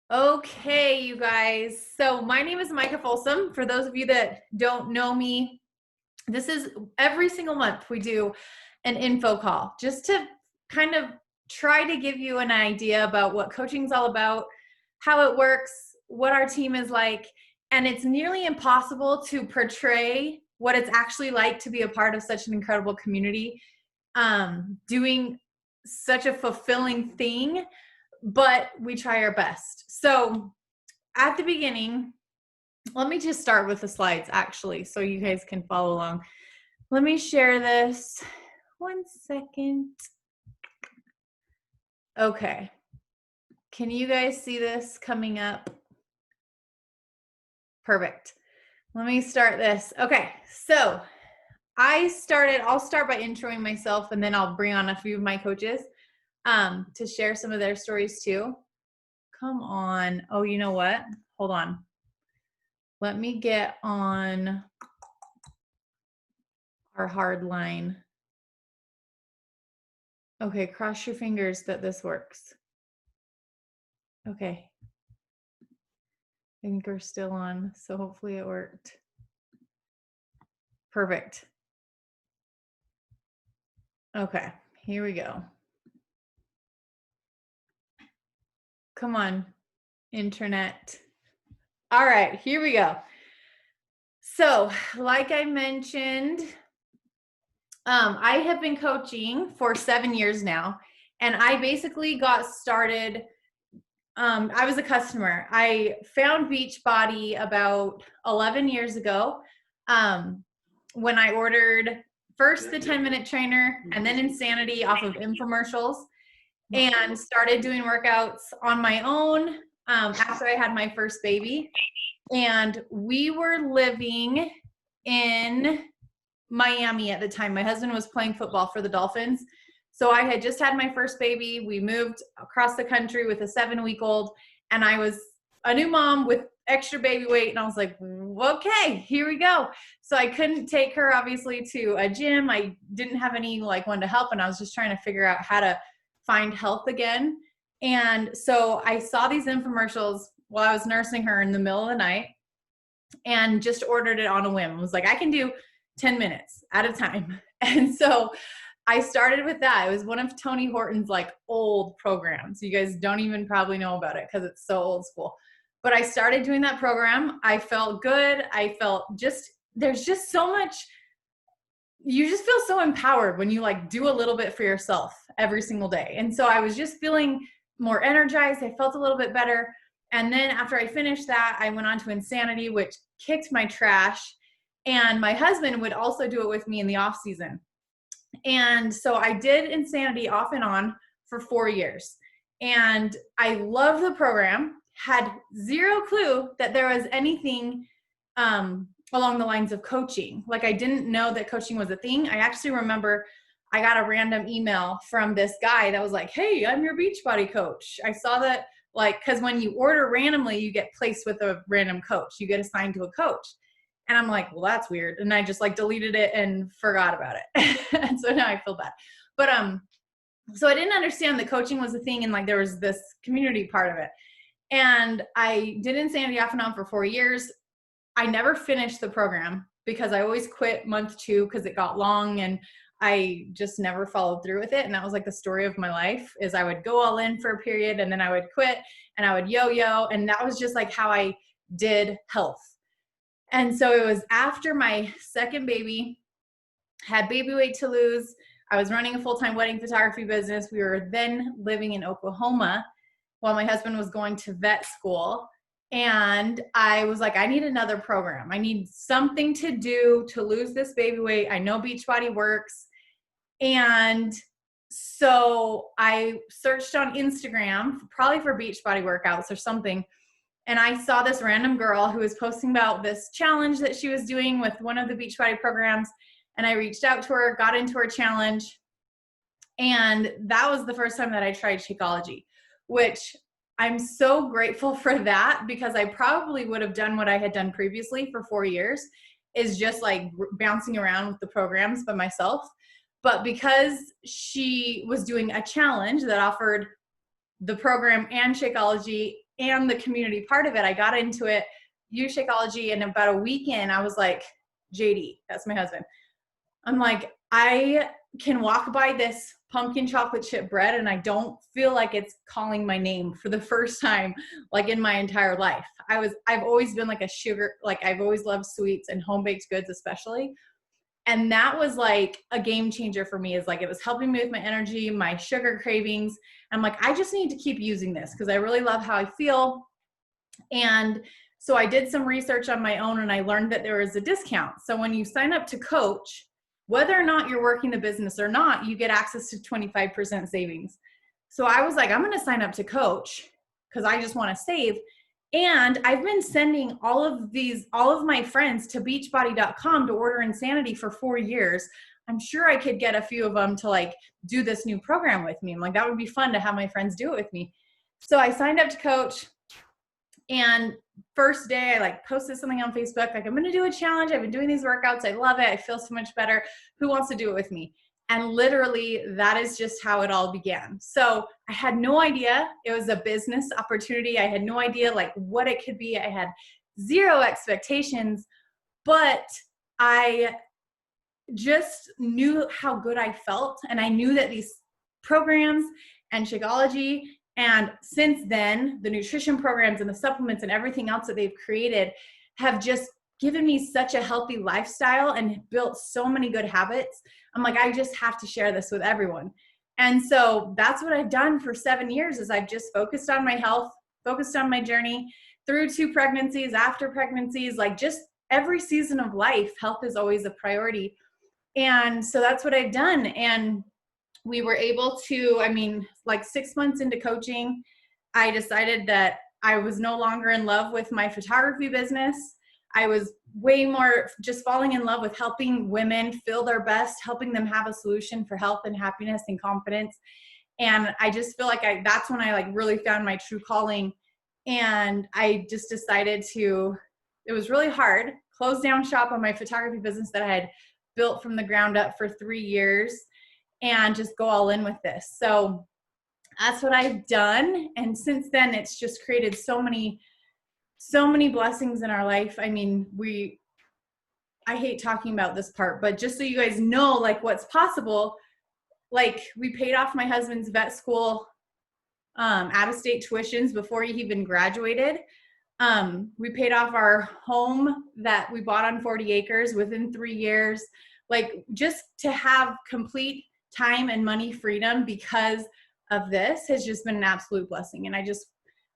Okay, you guys. So my name is Micah Folsom. For those of you that don't know me, this is every single month we do an info call just to kind of try to give you an idea about what coaching is all about, how it works, what our team is like. And it's nearly impossible to portray what it's actually like to be a part of such an incredible community, doing such a fulfilling thing, but we try our best. So at the beginning, let me just start with the slides actually, so you guys can follow along. Let me share this. 1 second. Okay. Can you guys see this coming up? Perfect. Let me start this. Okay. So I'll start by introing myself, and then I'll bring on a few of my coaches to share some of their stories too. Come on. Oh, you know what? Hold on. Let me get on our hard line. Okay, cross your fingers that this works. Okay. I think we're still on, so hopefully it worked. Perfect. Okay, here we go. Come on, internet. All right, here we go. So, like I mentioned, I have been coaching for 7 years now, and I basically got started. I was a customer. I found Beachbody about 11 years ago, when I ordered first the 10-minute trainer and then Insanity off of infomercials, and started doing workouts on my own after I had my first baby. And we were living in Miami at the time. My husband was playing football for the Dolphins. So I had just had my first baby. We moved across the country with a 7-week-old, and I was a new mom with extra baby weight. And I was like, okay, here we go. So I couldn't take her obviously to a gym. I didn't have any one to help. And I was just trying to figure out how to find health again. And so I saw these infomercials while I was nursing her in the middle of the night, and just ordered it on a whim. I was like, I can do 10 minutes at a time. And so I started with that. It was one of Tony Horton's old programs. You guys don't even probably know about it because it's so old school. But I started doing that program. I felt good. I felt there's just so much, you just feel so empowered when you do a little bit for yourself every single day. And so I was just feeling more energized. I felt a little bit better. And then after I finished that, I went on to Insanity, which kicked my trash. And my husband would also do it with me in the off season. And so I did Insanity off and on for 4 years. And I loved the program, had zero clue that there was anything along the lines of coaching. I didn't know that coaching was a thing. I actually remember I got a random email from this guy that was like, hey, I'm your Beachbody coach. I saw that because when you order randomly, you get placed with a random coach. You get assigned to a coach. And I'm like, well, that's weird. And I just deleted it and forgot about it. And so now I feel bad. But so I didn't understand that coaching was a thing, and there was this community part of it. And I did Insanity off and on for 4 years. I never finished the program because I always quit month 2 because it got long, and I just never followed through with it. And that was the story of my life, is I would go all in for a period and then I would quit and I would yo-yo. And that was just how I did health. And so it was after my second baby, had baby weight to lose. I was running a full-time wedding photography business. We were then living in Oklahoma while my husband was going to vet school. And I was like, I need another program. I need something to do to lose this baby weight. I know Beachbody works. And so I searched on Instagram, probably for Beachbody workouts or something. And I saw this random girl who was posting about this challenge that she was doing with one of the Beachbody programs. And I reached out to her, got into her challenge. And that was the first time that I tried Shakeology, which I'm so grateful for that, because I probably would have done what I had done previously for 4 years, is just bouncing around with the programs by myself. But because she was doing a challenge that offered the program and Shakeology and the community part of it. I got into it, Shakeology, and about a week in, I was like, JD, that's my husband. I'm like, I can walk by this pumpkin chocolate chip bread and I don't feel like it's calling my name for the first time, like in my entire life. I've always been like a sugar, like I've always loved sweets and home baked goods, especially. And that was like a game changer for me, is like, it was helping me with my energy, my sugar cravings. I'm like, I just need to keep using this because I really love how I feel. And so I did some research on my own and I learned that there is a discount. So when you sign up to coach, whether or not you're working the business or not, you get access to 25% savings. So I was like, I'm going to sign up to coach because I just want to save. And I've been sending all of my friends to beachbody.com to order Insanity for 4 years. I'm sure I could get a few of them to like do this new program with me. I'm like, that would be fun to have my friends do it with me. So I signed up to coach. And first day, I like posted something on Facebook, like, I'm going to do a challenge. I've been doing these workouts. I love it. I feel so much better. Who wants to do it with me? And literally that is just how it all began. So I had no idea it was a business opportunity. I had no idea like what it could be. I had zero expectations, but I just knew how good I felt. And I knew that these programs and Shakeology, and since then, the nutrition programs and the supplements and everything else that they've created have just given me such a healthy lifestyle and built so many good habits. I'm like, I just have to share this with everyone. And so that's what I've done for 7 years, is I've just focused on my health, focused on my journey through 2 pregnancies, after pregnancies, like just every season of life, health is always a priority. And so that's what I've done. And we were able to, like 6 months into coaching, I decided that I was no longer in love with my photography business. I was way more just falling in love with helping women feel their best, helping them have a solution for health and happiness and confidence. And I just feel like that's when I like really found my true calling. And I just decided it was really hard, close down shop on my photography business that I had built from the ground up for 3 years, and just go all in with this. So that's what I've done. And since then, it's just created so many blessings in our life. I hate talking about this part, but just so you guys know, like what's possible, like we paid off my husband's vet school, out-of-state tuitions before he even graduated. We paid off our home that we bought on 40 acres within 3 years. Like just to have complete time and money freedom because of this has just been an absolute blessing. And I just,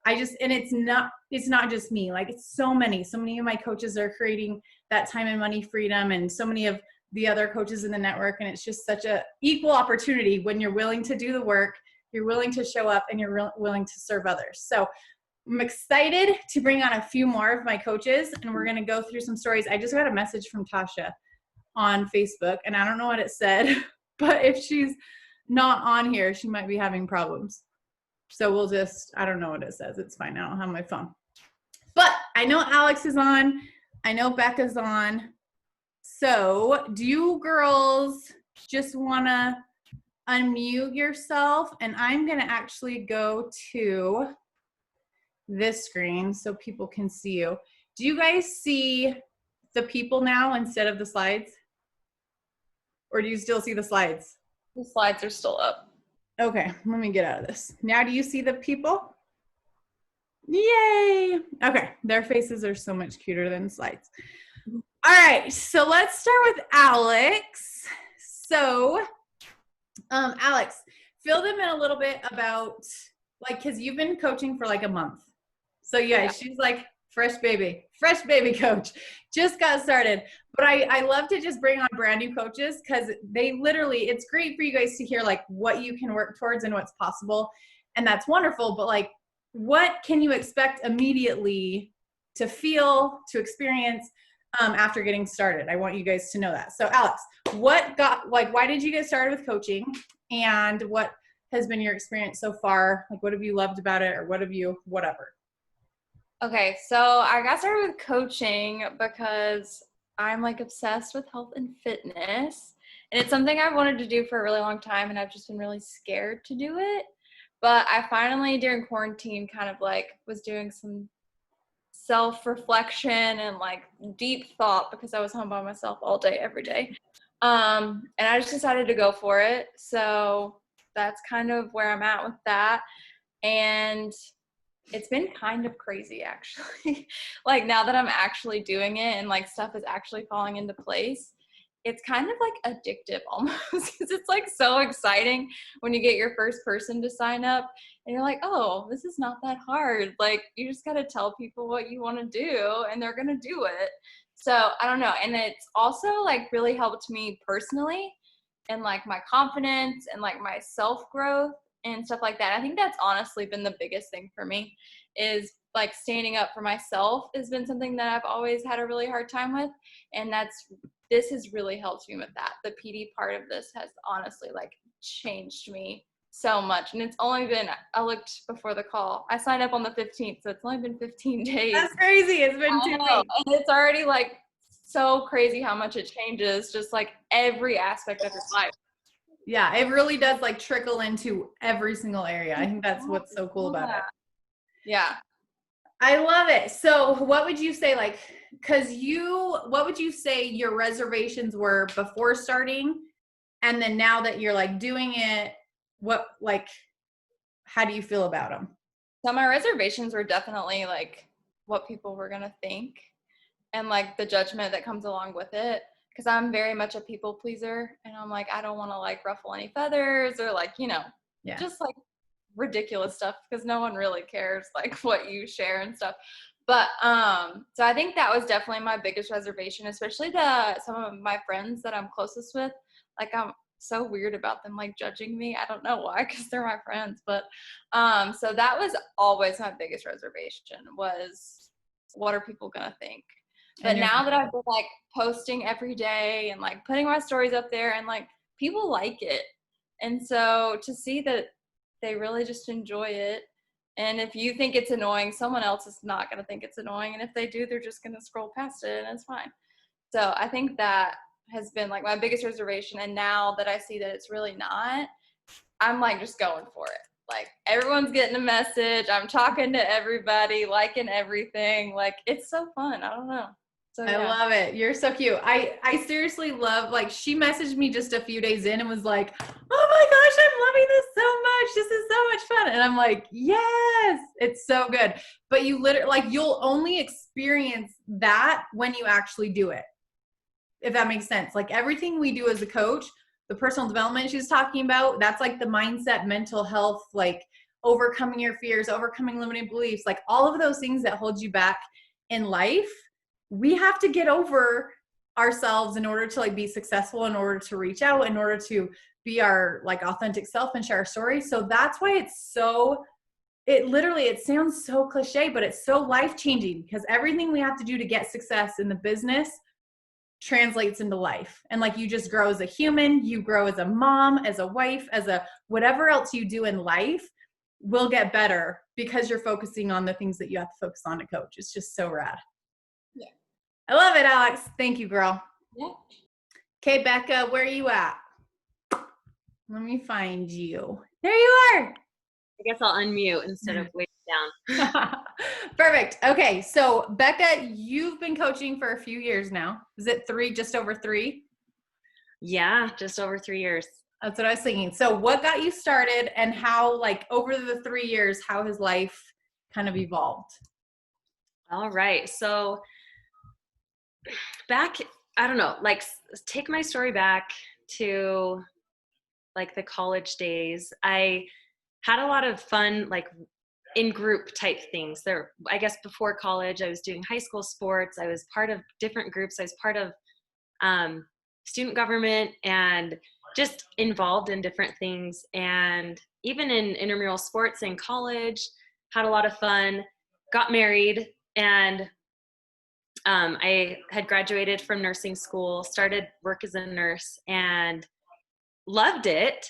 and it's not just me, like it's so many of my coaches are creating that time and money freedom, and so many of the other coaches in the network. And it's just such a equal opportunity when you're willing to do the work, you're willing to show up, and you're willing to serve others. So I'm excited to bring on a few more of my coaches, and we're going to go through some stories. I just got a message from Tasha on Facebook, and I don't know what it said, but if she's not on here, she might be having problems. So we'll just, I don't know what it says. It's fine. I don't have my phone. But I know Alex is on. I know Becca's on. So do you girls just want to unmute yourself? And I'm going to actually go to this screen so people can see you. Do you guys see the people now instead of the slides? Or do you still see the slides? The slides are still up. Okay, let me get out of this. Now do you see the people? Yay! Okay, their faces are so much cuter than slides. All right, so let's start with Alex. So, Alex, fill them in a little bit about, like, because you've been coaching for like a month. So yeah, she's like fresh baby coach, just got started. But I love to just bring on brand new coaches because they literally, it's great for you guys to hear like what you can work towards and what's possible. And that's wonderful. But like, what can you expect immediately to feel, to experience after getting started? I want you guys to know that. So Alex, why did you get started with coaching, and what has been your experience so far? Like, what have you loved about it, or whatever? Okay, so I got started with coaching because I'm like obsessed with health and fitness, and it's something I've wanted to do for a really long time, and I've just been really scared to do it. But I finally, during quarantine, kind of like was doing some self-reflection and like deep thought because I was home by myself all day, every day. And I just decided to go for it. So that's kind of where I'm at with that. And it's been kind of crazy, actually. Like now that I'm actually doing it and like stuff is actually falling into place, it's kind of like addictive almost because it's like so exciting when you get your first person to sign up and you're like, oh, this is not that hard. Like you just got to tell people what you want to do and they're going to do it. So I don't know. And it's also like really helped me personally and like my confidence and like my self growth and stuff like that. I think that's honestly been the biggest thing for me is like standing up for myself has been something that I've always had a really hard time with. And this has really helped me with that. The PD part of this has honestly like changed me so much. And it's only been, I looked before the call, I signed up on the 15th, so it's only been 15 days. That's crazy. It's been 2 weeks. And it's already like so crazy how much it changes just like every aspect of your life. Yeah, it really does like trickle into every single area. I think that's what's so cool about it. Yeah. I love it. So what would you say, like, what would you say your reservations were before starting? And then now that you're like doing it, how do you feel about them? So my reservations were definitely like what people were going to think and like the judgment that comes along with it. Cause I'm very much a people pleaser and I'm like, I don't want to like ruffle any feathers or like, just like ridiculous stuff because no one really cares like what you share and stuff. But so I think that was definitely my biggest reservation, especially some of my friends that I'm closest with. Like I'm so weird about them like judging me. I don't know why because they're my friends. But so that was always my biggest reservation was what are people gonna think? But now that I've been like posting every day and like putting my stories up there and like people like it. And so to see that they really just enjoy it. And if you think it's annoying, someone else is not going to think it's annoying. And if they do, they're just going to scroll past it and it's fine. So I think that has been like my biggest reservation. And now that I see that it's really not, I'm like just going for it. Like everyone's getting a message. I'm talking to everybody, liking everything. Like it's so fun. I don't know. So, I love it. You're so cute. I seriously love, like, she messaged me just a few days in and was like, oh my gosh, I'm loving this so much. This is so much fun. And I'm like, yes, it's so good. But you literally, like, you'll only experience that when you actually do it, if that makes sense. Like everything we do as a coach, the personal development she's talking about, that's like the mindset, mental health, like overcoming your fears, overcoming limiting beliefs, like all of those things that hold you back in life. We have to get over ourselves in order to like be successful, in order to reach out, in order to be our like authentic self and share our story. So that's why it sounds so cliche, but it's so life-changing because everything we have to do to get success in the business translates into life. And like you just grow as a human, you grow as a mom, as a wife, as a whatever else you do in life will get better because you're focusing on the things that you have to focus on to coach. It's just so rad. Yeah. I love it, Alex. Thank you, girl. Yeah. Okay, Becca, where are you at? Let me find you. There you are. I guess I'll unmute instead of waiting down. Perfect. Okay, so Becca, you've been coaching for a few years now. Is it just over 3? Yeah, just over 3 years. That's what I was thinking. So what got you started and how, like, over the 3 years, how has life kind of evolved? All right. So back, I don't know, like take my story back to like the college days. I had a lot of fun, like in group type things there. I guess before college, I was doing high school sports. I was part of different groups. I was part of student government and just involved in different things. And even in intramural sports in college, had a lot of fun, got married, and I had graduated from nursing school, started work as a nurse, and loved it.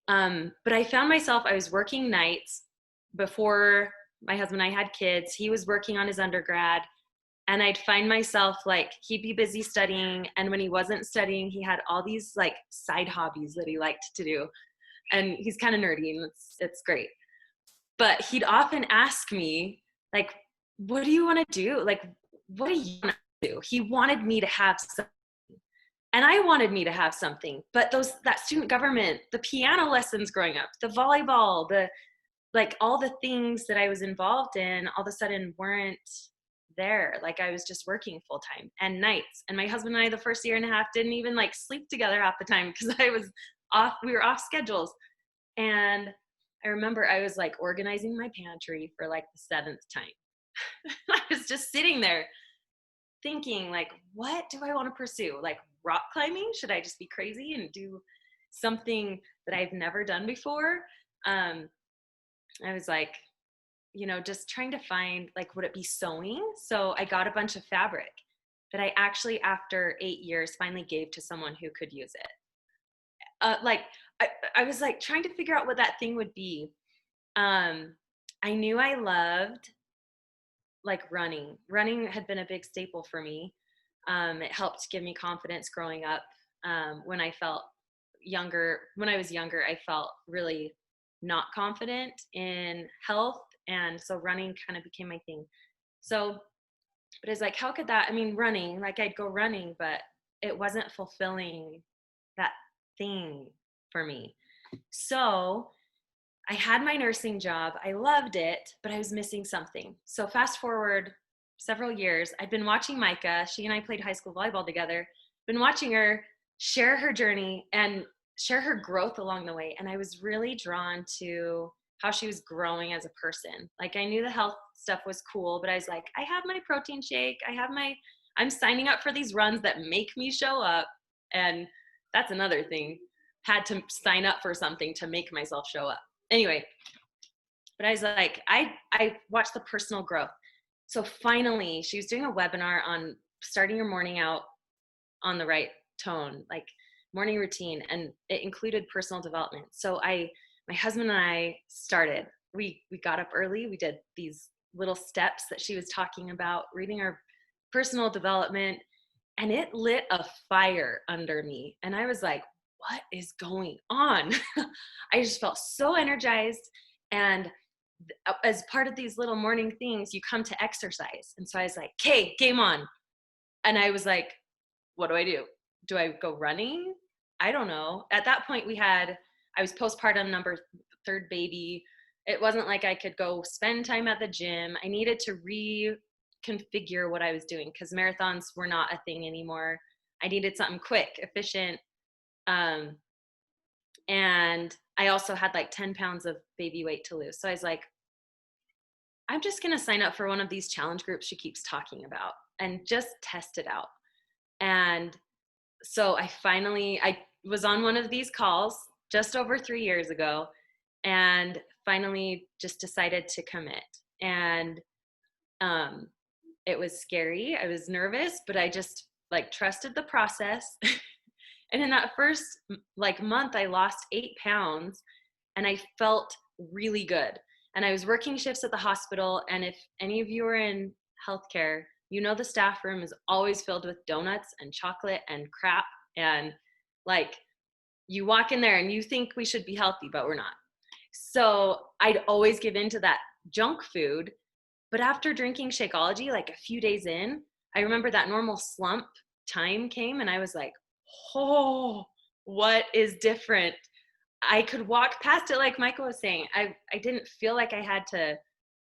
But I found myself, I was working nights before my husband and I had kids. He was working on his undergrad, and I'd find myself like, he'd be busy studying. And when he wasn't studying, he had all these like side hobbies that he liked to do. And he's kind of nerdy, and it's great. But he'd often ask me, like, what do you want to do? Like, what do you want to do? He wanted me to have something. And I wanted me to have something. But that student government, the piano lessons growing up, the volleyball, like all the things that I was involved in all of a sudden weren't there. Like I was just working full time and nights. And my husband and I, the first year and a half, didn't even like sleep together half the time because we were off schedules. And I remember I was like organizing my pantry for like the 7th time. I was just sitting there thinking like, what do I want to pursue? Like rock climbing? Should I just be crazy and do something that I've never done before? I was like, just trying to find like, would it be sewing? So I got a bunch of fabric that I actually, after 8 years, finally gave to someone who could use it. I was like trying to figure out what that thing would be. I knew I loved like running. Running had been a big staple for me. It helped give me confidence growing up. When I was younger, I felt really not confident in health. And so running kind of became my thing. So, but it's like, how could that, running, like I'd go running, but it wasn't fulfilling that thing for me. So I had my nursing job. I loved it, but I was missing something. So fast forward several years, I'd been watching Micah. She and I played high school volleyball together. Been watching her share her journey and share her growth along the way. And I was really drawn to how she was growing as a person. Like I knew the health stuff was cool, but I was like, I have my protein shake. I'm signing up for these runs that make me show up. And that's another thing. Had to sign up for something to make myself show up. Anyway, but I was like, I watched the personal growth. So finally, she was doing a webinar on starting your morning out on the right tone, like morning routine, and it included personal development. So my husband and I started. We got up early. We did these little steps that she was talking about, reading our personal development, and it lit a fire under me. And I was like, what is going on? I just felt so energized. And as part of these little morning things, you come to exercise. And so I was like, okay, game on. And I was like, what do I do? Do I go running? I don't know. At that point I was postpartum, number 3rd baby. It wasn't like I could go spend time at the gym. I needed to reconfigure what I was doing because marathons were not a thing anymore. I needed something quick, efficient. And I also had like 10 pounds of baby weight to lose. So I was like, I'm just going to sign up for one of these challenge groups she keeps talking about and just test it out. And so I was on one of these calls just over 3 years ago and finally just decided to commit. And it was scary. I was nervous, but I just like trusted the process. And in that first like month, I lost 8 pounds and I felt really good. And I was working shifts at the hospital. And if any of you are in healthcare, the staff room is always filled with donuts and chocolate and crap. And like you walk in there and you think we should be healthy, but we're not. So I'd always give in to that junk food. But after drinking Shakeology, like a few days in, I remember that normal slump time came and I was like, oh, what is different? I could walk past it like Micah was saying. I didn't feel like I had to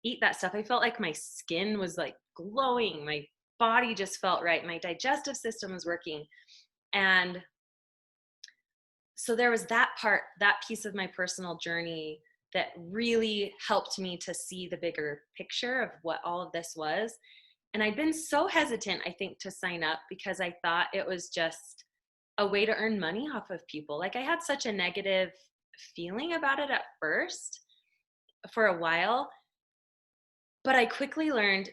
eat that stuff. I felt like my skin was like glowing. My body just felt right. My digestive system was working. And so there was that piece of my personal journey that really helped me to see the bigger picture of what all of this was. And I'd been so hesitant, I think, to sign up because I thought it was just a way to earn money off of people. Like I had such a negative feeling about it at first for a while, but I quickly learned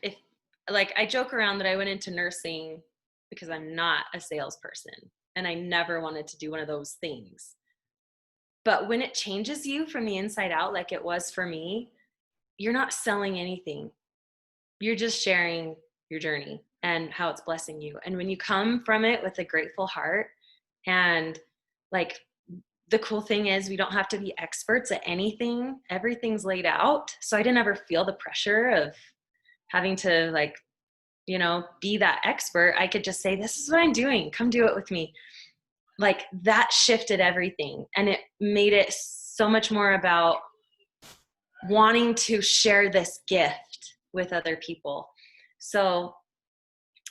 I joke around that I went into nursing because I'm not a salesperson and I never wanted to do one of those things. But when it changes you from the inside out, like it was for me, you're not selling anything. You're just sharing your journey and how it's blessing you. And when you come from it with a grateful heart and like the cool thing is we don't have to be experts at anything. Everything's laid out. So I didn't ever feel the pressure of having to like, you know, be that expert. I could just say, this is what I'm doing. Come do it with me. Like that shifted everything. And it made it so much more about wanting to share this gift with other people. So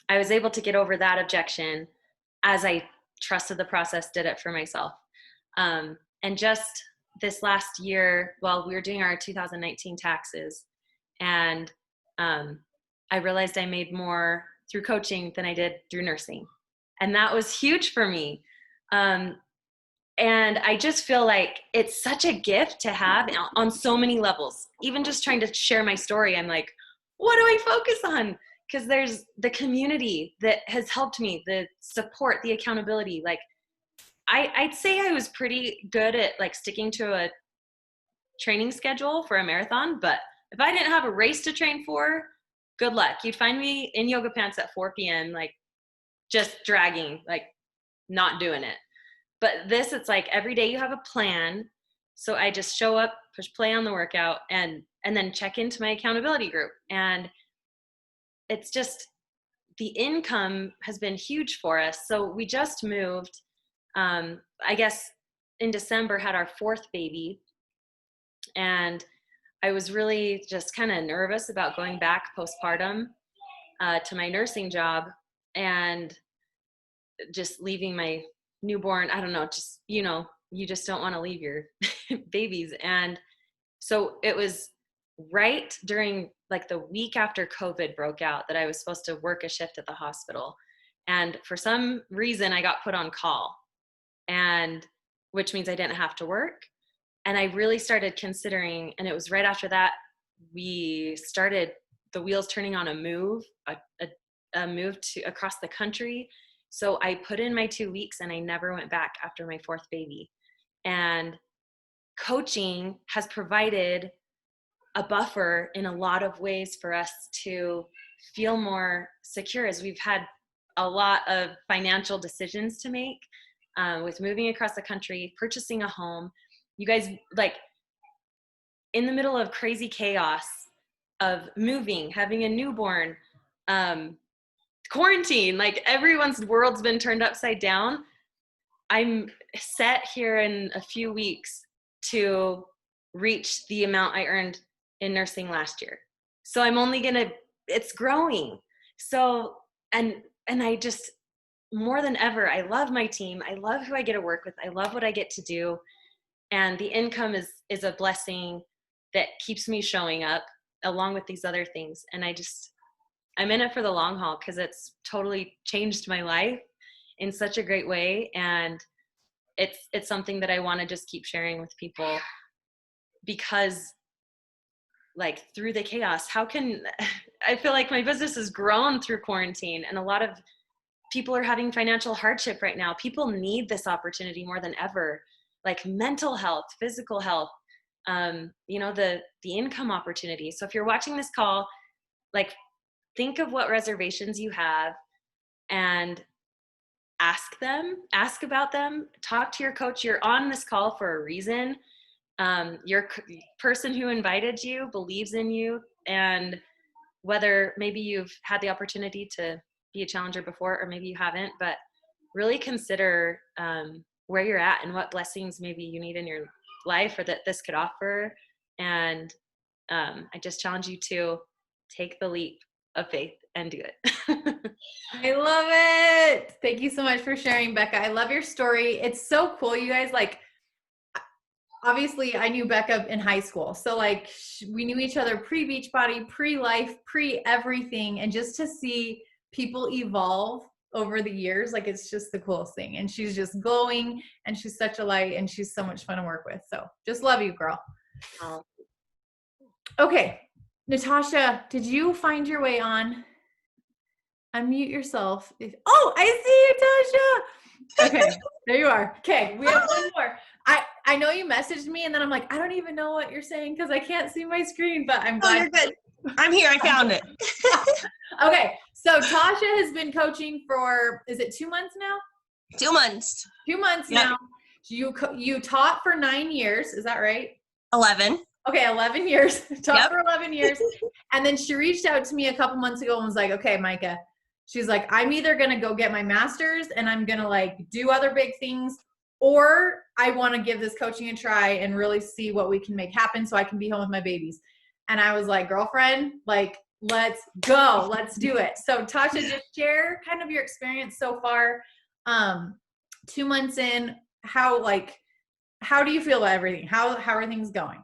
I was able to get over that objection as I trusted the process, did it for myself. And just this last year, well, we were doing our 2019 taxes, and I realized I made more through coaching than I did through nursing. And that was huge for me. And I just feel like it's such a gift to have on so many levels. Even just trying to share my story, I'm like, what do I focus on? Because there's the community that has helped me, the support, the accountability. Like I'd say I was pretty good at like sticking to a training schedule for a marathon, but if I didn't have a race to train for, good luck. You'd find me in yoga pants at 4 p.m., like just dragging, like not doing it. But this, it's like every day you have a plan. So I just show up, push play on the workout, and then check into my accountability group. And it's just, the income has been huge for us. So we just moved, I guess in December, had our 4th baby. And I was really just kind of nervous about going back postpartum to my nursing job and just leaving my newborn. I don't know, just, you know, you just don't want to leave your babies. And so it was right during like the week after COVID broke out that I was supposed to work a shift at the hospital. And for some reason I got put on call, and which means I didn't have to work. And I really started considering, and it was right after that, we started the wheels turning on a move to across the country. So I put in my 2 weeks and I never went back after my 4th baby. And coaching has provided a buffer in a lot of ways for us to feel more secure, as we've had a lot of financial decisions to make with moving across the country, purchasing a home. You guys, like in the middle of crazy chaos of moving, having a newborn, quarantine, like everyone's world's been turned upside down. I'm set here in a few weeks to reach the amount I earned in nursing last year. So I'm only it's growing. So, and I just, more than ever, I love my team. I love who I get to work with. I love what I get to do. And the income is a blessing that keeps me showing up along with these other things. And I'm in it for the long haul because it's totally changed my life in such a great way. And it's something that I want to just keep sharing with people, because like through the chaos, I feel like my business has grown through quarantine, and a lot of people are having financial hardship right now. People need this opportunity more than ever, like mental health, physical health, you know, the income opportunity. So if you're watching this call, like think of what reservations you have and ask about them, talk to your coach. You're on this call for a reason. Your person who invited you believes in you, and whether maybe you've had the opportunity to be a challenger before, or maybe you haven't, but really consider where you're at and what blessings maybe you need in your life or that this could offer. And I just challenge you to take the leap of faith and do it. I love it. Thank you so much for sharing, Becca. I love your story. It's so cool, you guys. Like, obviously I knew Becca in high school. So like we knew each other pre-Beachbody, pre-life, pre-everything. And just to see people evolve over the years, like it's just the coolest thing. And she's just glowing, and she's such a light, and she's so much fun to work with. So just love you, girl. Okay. Natasha, did you find your way on? Unmute yourself. Oh, I see you, Tasha. Okay, there you are. Okay, we have one more. I know you messaged me, and then I'm like, I don't even know what you're saying because I can't see my screen, but I'm glad. Oh, you're good. I'm here. I found it. Okay, so Tasha has been coaching for, is it 2 months now? 2 months. 2 months Yep. now. You taught for 9 years. Is that right? 11. Okay, 11 years. Taught Yep. for 11 years. And then she reached out to me a couple months ago and was like, okay, Micah, she's like, I'm either going to go get my master's and I'm going to like do other big things, or I want to give this coaching a try and really see what we can make happen so I can be home with my babies. And I was like, girlfriend, like, let's go. Let's do it. So Tasha, just share kind of your experience so far. 2 months in, how do you feel about everything? How are things going?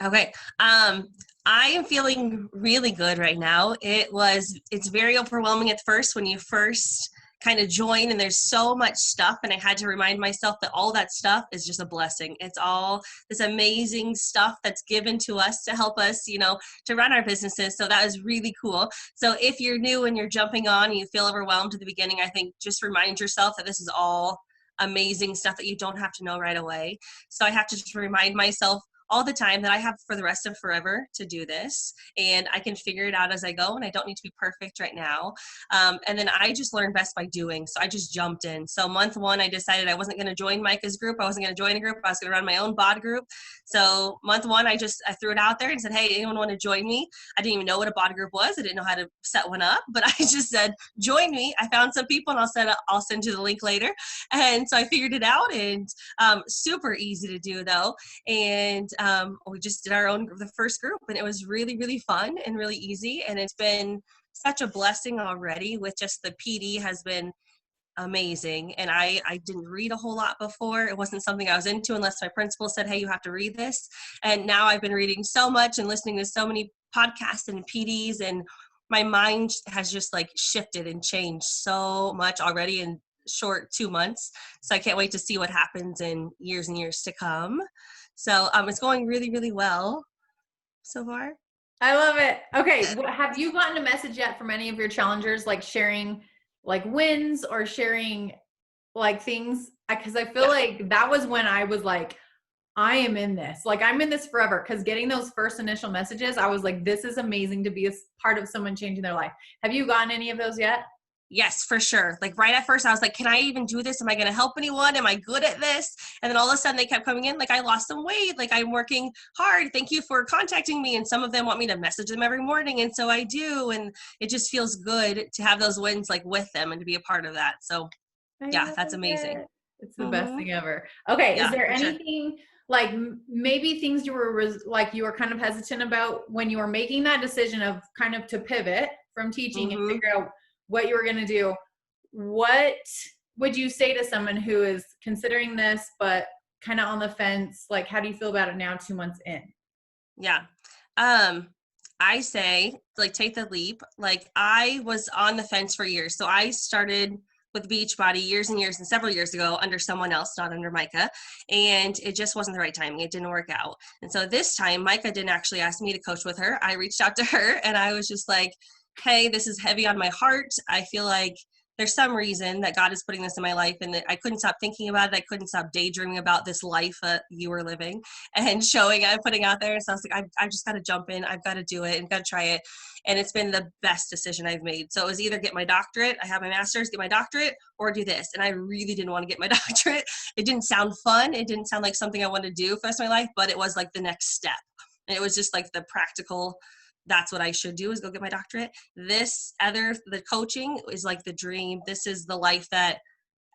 Okay. I am feeling really good right now. It's very overwhelming at first when you first kind of join and there's so much stuff, and I had to remind myself that all that stuff is just a blessing. It's all this amazing stuff that's given to us to help us, to run our businesses. So that is really cool. So if you're new and you're jumping on and you feel overwhelmed at the beginning, I think just remind yourself that this is all amazing stuff that you don't have to know right away. So I have to just remind myself all the time that I have for the rest of forever to do this, and I can figure it out as I go, and I don't need to be perfect right now. And then I just learn best by doing. So I just jumped in. So month 1, I decided I wasn't going to join Micah's group. I wasn't going to join a group. I was going to run my own bod group. So month 1, I threw it out there and said, hey, anyone want to join me? I didn't even know what a bod group was. I didn't know how to set one up, but I just said, join me. I found some people, and I'll send you the link later. And so I figured it out, and super easy to do though. And we just did the first group, and it was really, really fun and really easy. And it's been such a blessing already. With just the PD has been amazing. And I didn't read a whole lot before. It wasn't something I was into unless my principal said, hey, you have to read this. And now I've been reading so much and listening to so many podcasts and PDs, and my mind has just like shifted and changed so much already in short 2 months. So I can't wait to see what happens in years and years to come. So it's going really, really well so far. I love it. Okay. Have you gotten a message yet from any of your challengers, like sharing like wins or sharing like things? Because I feel like that was when I was like, I am in this. Like, I'm in this forever. Because getting those first initial messages, I was like, this is amazing to be a part of someone changing their life. Have you gotten any of those yet? Yes, for sure. Like right at first I was like, can I even do this? Am I going to help anyone? Am I good at this? And then all of a sudden they kept coming in. Like, I lost some weight. Like, I'm working hard. Thank you for contacting me. And some of them want me to message them every morning. And so I do. And it just feels good to have those wins like with them and to be a part of that. So yeah, that's amazing. It's the best thing ever. Okay. Yeah, is there sure. anything like maybe things you were kind of hesitant about when you were making that decision of kind of to pivot from teaching and figure out what you were going to do? What would you say to someone who is considering this, but kind of on the fence? Like, how do you feel about it now, 2 months in? Yeah. I say, like, take the leap. Like, I was on the fence for years. So I started with Beachbody years and years and several years ago under someone else, not under Micah. And it just wasn't the right timing. It didn't work out. And so this time, Micah didn't actually ask me to coach with her. I reached out to her and I was just like, hey, this is heavy on my heart. I feel like there's some reason that God is putting this in my life, and I couldn't stop thinking about it. I couldn't stop daydreaming about this life you were living and putting out there. So I was like, I've just got to jump in. I've got to do it and got to try it. And it's been the best decision I've made. So it was either get my doctorate, I have my master's, get my doctorate, or do this. And I really didn't want to get my doctorate. It didn't sound fun. It didn't sound like something I wanted to do for the rest of my life, but it was like the next step. And it was just like the practical, that's what I should do, is go get my doctorate. The coaching is like the dream. This is the life that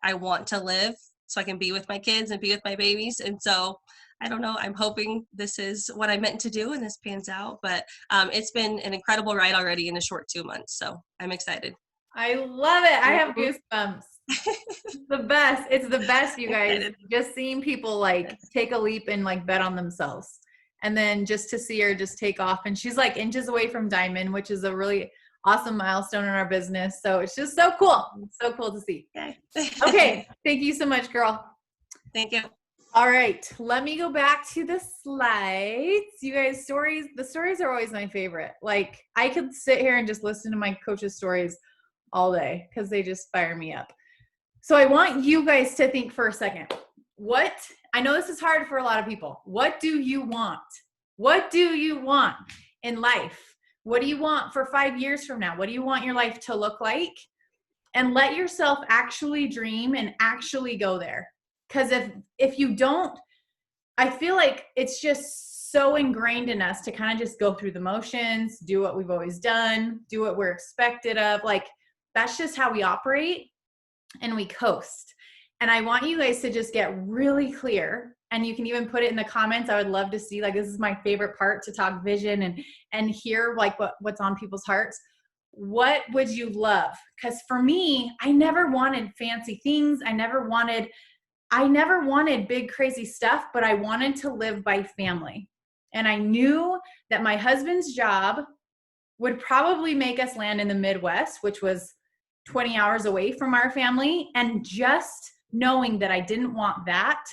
I want to live so I can be with my kids and be with my babies. And so I don't know, I'm hoping this is what I meant to do and this pans out, but it's been an incredible ride already in a short 2 months. So I'm excited. I love it. I have goosebumps. The best. It's the best, you guys. Just seeing people like take a leap and like bet on themselves. And then just to see her just take off. And she's like inches away from Diamond, which is a really awesome milestone in our business. So it's just so cool. It's so cool to see. Okay. Thank you so much, girl. Thank you. All right. Let me go back to the slides. You guys, the stories are always my favorite. Like, I could sit here and just listen to my coach's stories all day because they just fire me up. So I want you guys to think for a second. I know this is hard for a lot of people. What do you want? What do you want in life? What do you want for 5 years from now? What do you want your life to look like? And let yourself actually dream and actually go there. Because if you don't, I feel like it's just so ingrained in us to kind of just go through the motions, do what we've always done, do what we're expected of. Like, that's just how we operate, and we coast. And I want you guys to just get really clear, and you can even put it in the comments. I would love to see, like, this is my favorite part, to talk vision and hear like what's on people's hearts. What would you love? Because for me, I never wanted fancy things. I never wanted big crazy stuff, but I wanted to live by family. And I knew that my husband's job would probably make us land in the Midwest, which was 20 hours away from our family. And just knowing that I didn't want that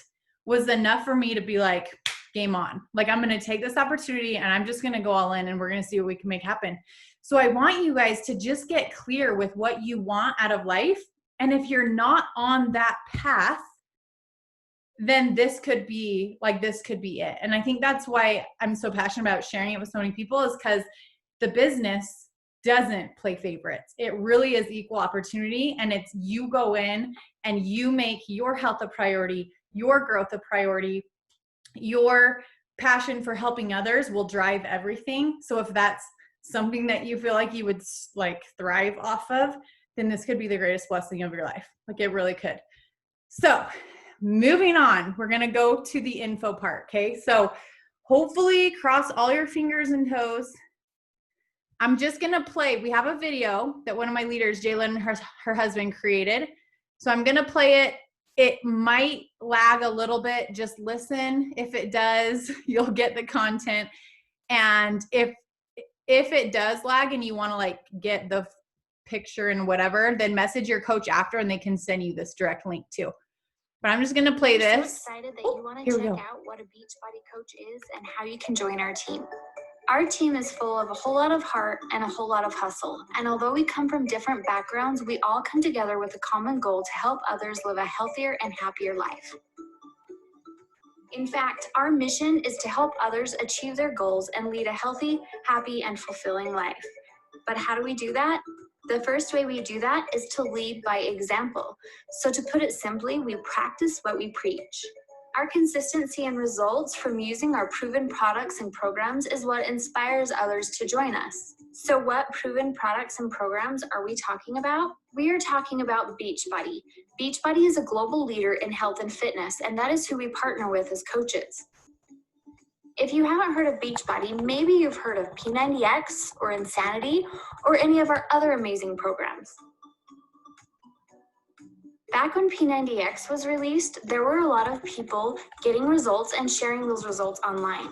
was enough for me to be like, game on. Like, I'm going to take this opportunity and I'm just going to go all in, and we're going to see what we can make happen. So I want you guys to just get clear with what you want out of life. And if you're not on that path, then this could be it. And I think that's why I'm so passionate about sharing it with so many people, is because the business doesn't play favorites. It really is equal opportunity. And it's, you go in and you make your health a priority, your growth a priority, your passion for helping others will drive everything. So if that's something that you feel like you would like thrive off of, then this could be the greatest blessing of your life. Like, it really could. So moving on, we're going to go to the info part. Okay. So hopefully cross all your fingers and toes. I'm just going to play. We have a video that one of my leaders, Jalen, and her husband created. So I'm going to play it. It might lag a little bit. Just listen. If it does, you'll get the content. And if it does lag and you want to like get the picture and whatever, then message your coach after and they can send you this direct link too. But I'm just going to play this. I'm so excited that you want to check out what a Beachbody coach is and how you can join our team. Our team is full of a whole lot of heart and a whole lot of hustle. And although we come from different backgrounds, we all come together with a common goal to help others live a healthier and happier life. In fact, our mission is to help others achieve their goals and lead a healthy, happy, and fulfilling life. But how do we do that? The first way we do that is to lead by example. So to put it simply, we practice what we preach. Our consistency and results from using our proven products and programs is what inspires others to join us. So what proven products and programs are we talking about? We are talking about Beachbody. Beachbody is a global leader in health and fitness, and that is who we partner with as coaches. If you haven't heard of Beachbody, maybe you've heard of P90X or Insanity or any of our other amazing programs. Back when P90X was released, there were a lot of people getting results and sharing those results online.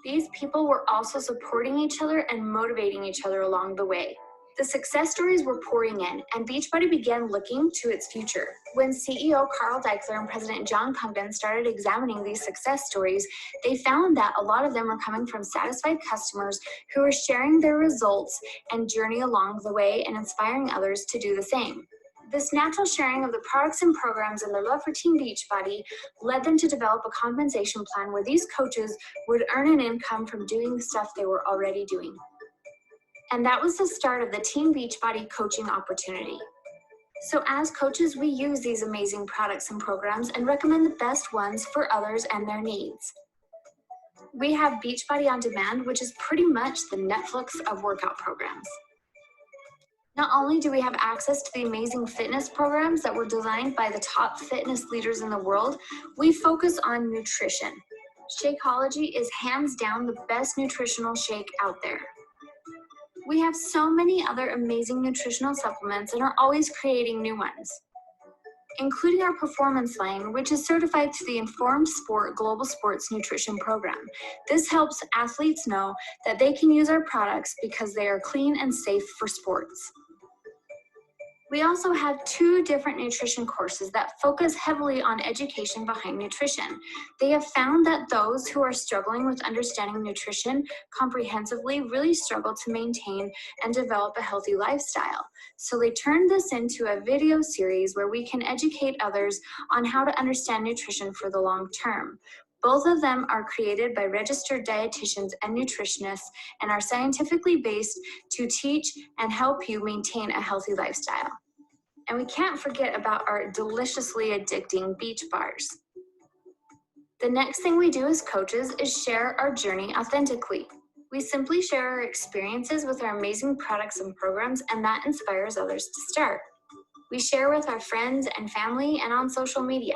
These people were also supporting each other and motivating each other along the way. The success stories were pouring in, and Beachbody began looking to its future. When CEO Carl Deichler and President John Congdon started examining these success stories, they found that a lot of them were coming from satisfied customers who were sharing their results and journey along the way and inspiring others to do the same. This natural sharing of the products and programs and their love for Team Beachbody led them to develop a compensation plan where these coaches would earn an income from doing the stuff they were already doing. And that was the start of the Team Beachbody coaching opportunity. So as coaches, we use these amazing products and programs and recommend the best ones for others and their needs. We have Beachbody On Demand, which is pretty much the Netflix of workout programs. Not only do we have access to the amazing fitness programs that were designed by the top fitness leaders in the world, we focus on nutrition. Shakeology is hands down the best nutritional shake out there. We have so many other amazing nutritional supplements and are always creating new ones, including our performance line, which is certified to the Informed Sport Global Sports Nutrition Program. This helps athletes know that they can use our products because they are clean and safe for sports. We also have 2 different nutrition courses that focus heavily on education behind nutrition. They have found that those who are struggling with understanding nutrition comprehensively really struggle to maintain and develop a healthy lifestyle. So they turned this into a video series where we can educate others on how to understand nutrition for the long term. Both of them are created by registered dietitians and nutritionists and are scientifically based to teach and help you maintain a healthy lifestyle. And we can't forget about our deliciously addicting beach bars. The next thing we do as coaches is share our journey authentically. We simply share our experiences with our amazing products and programs, and that inspires others to start. We share with our friends and family and on social media.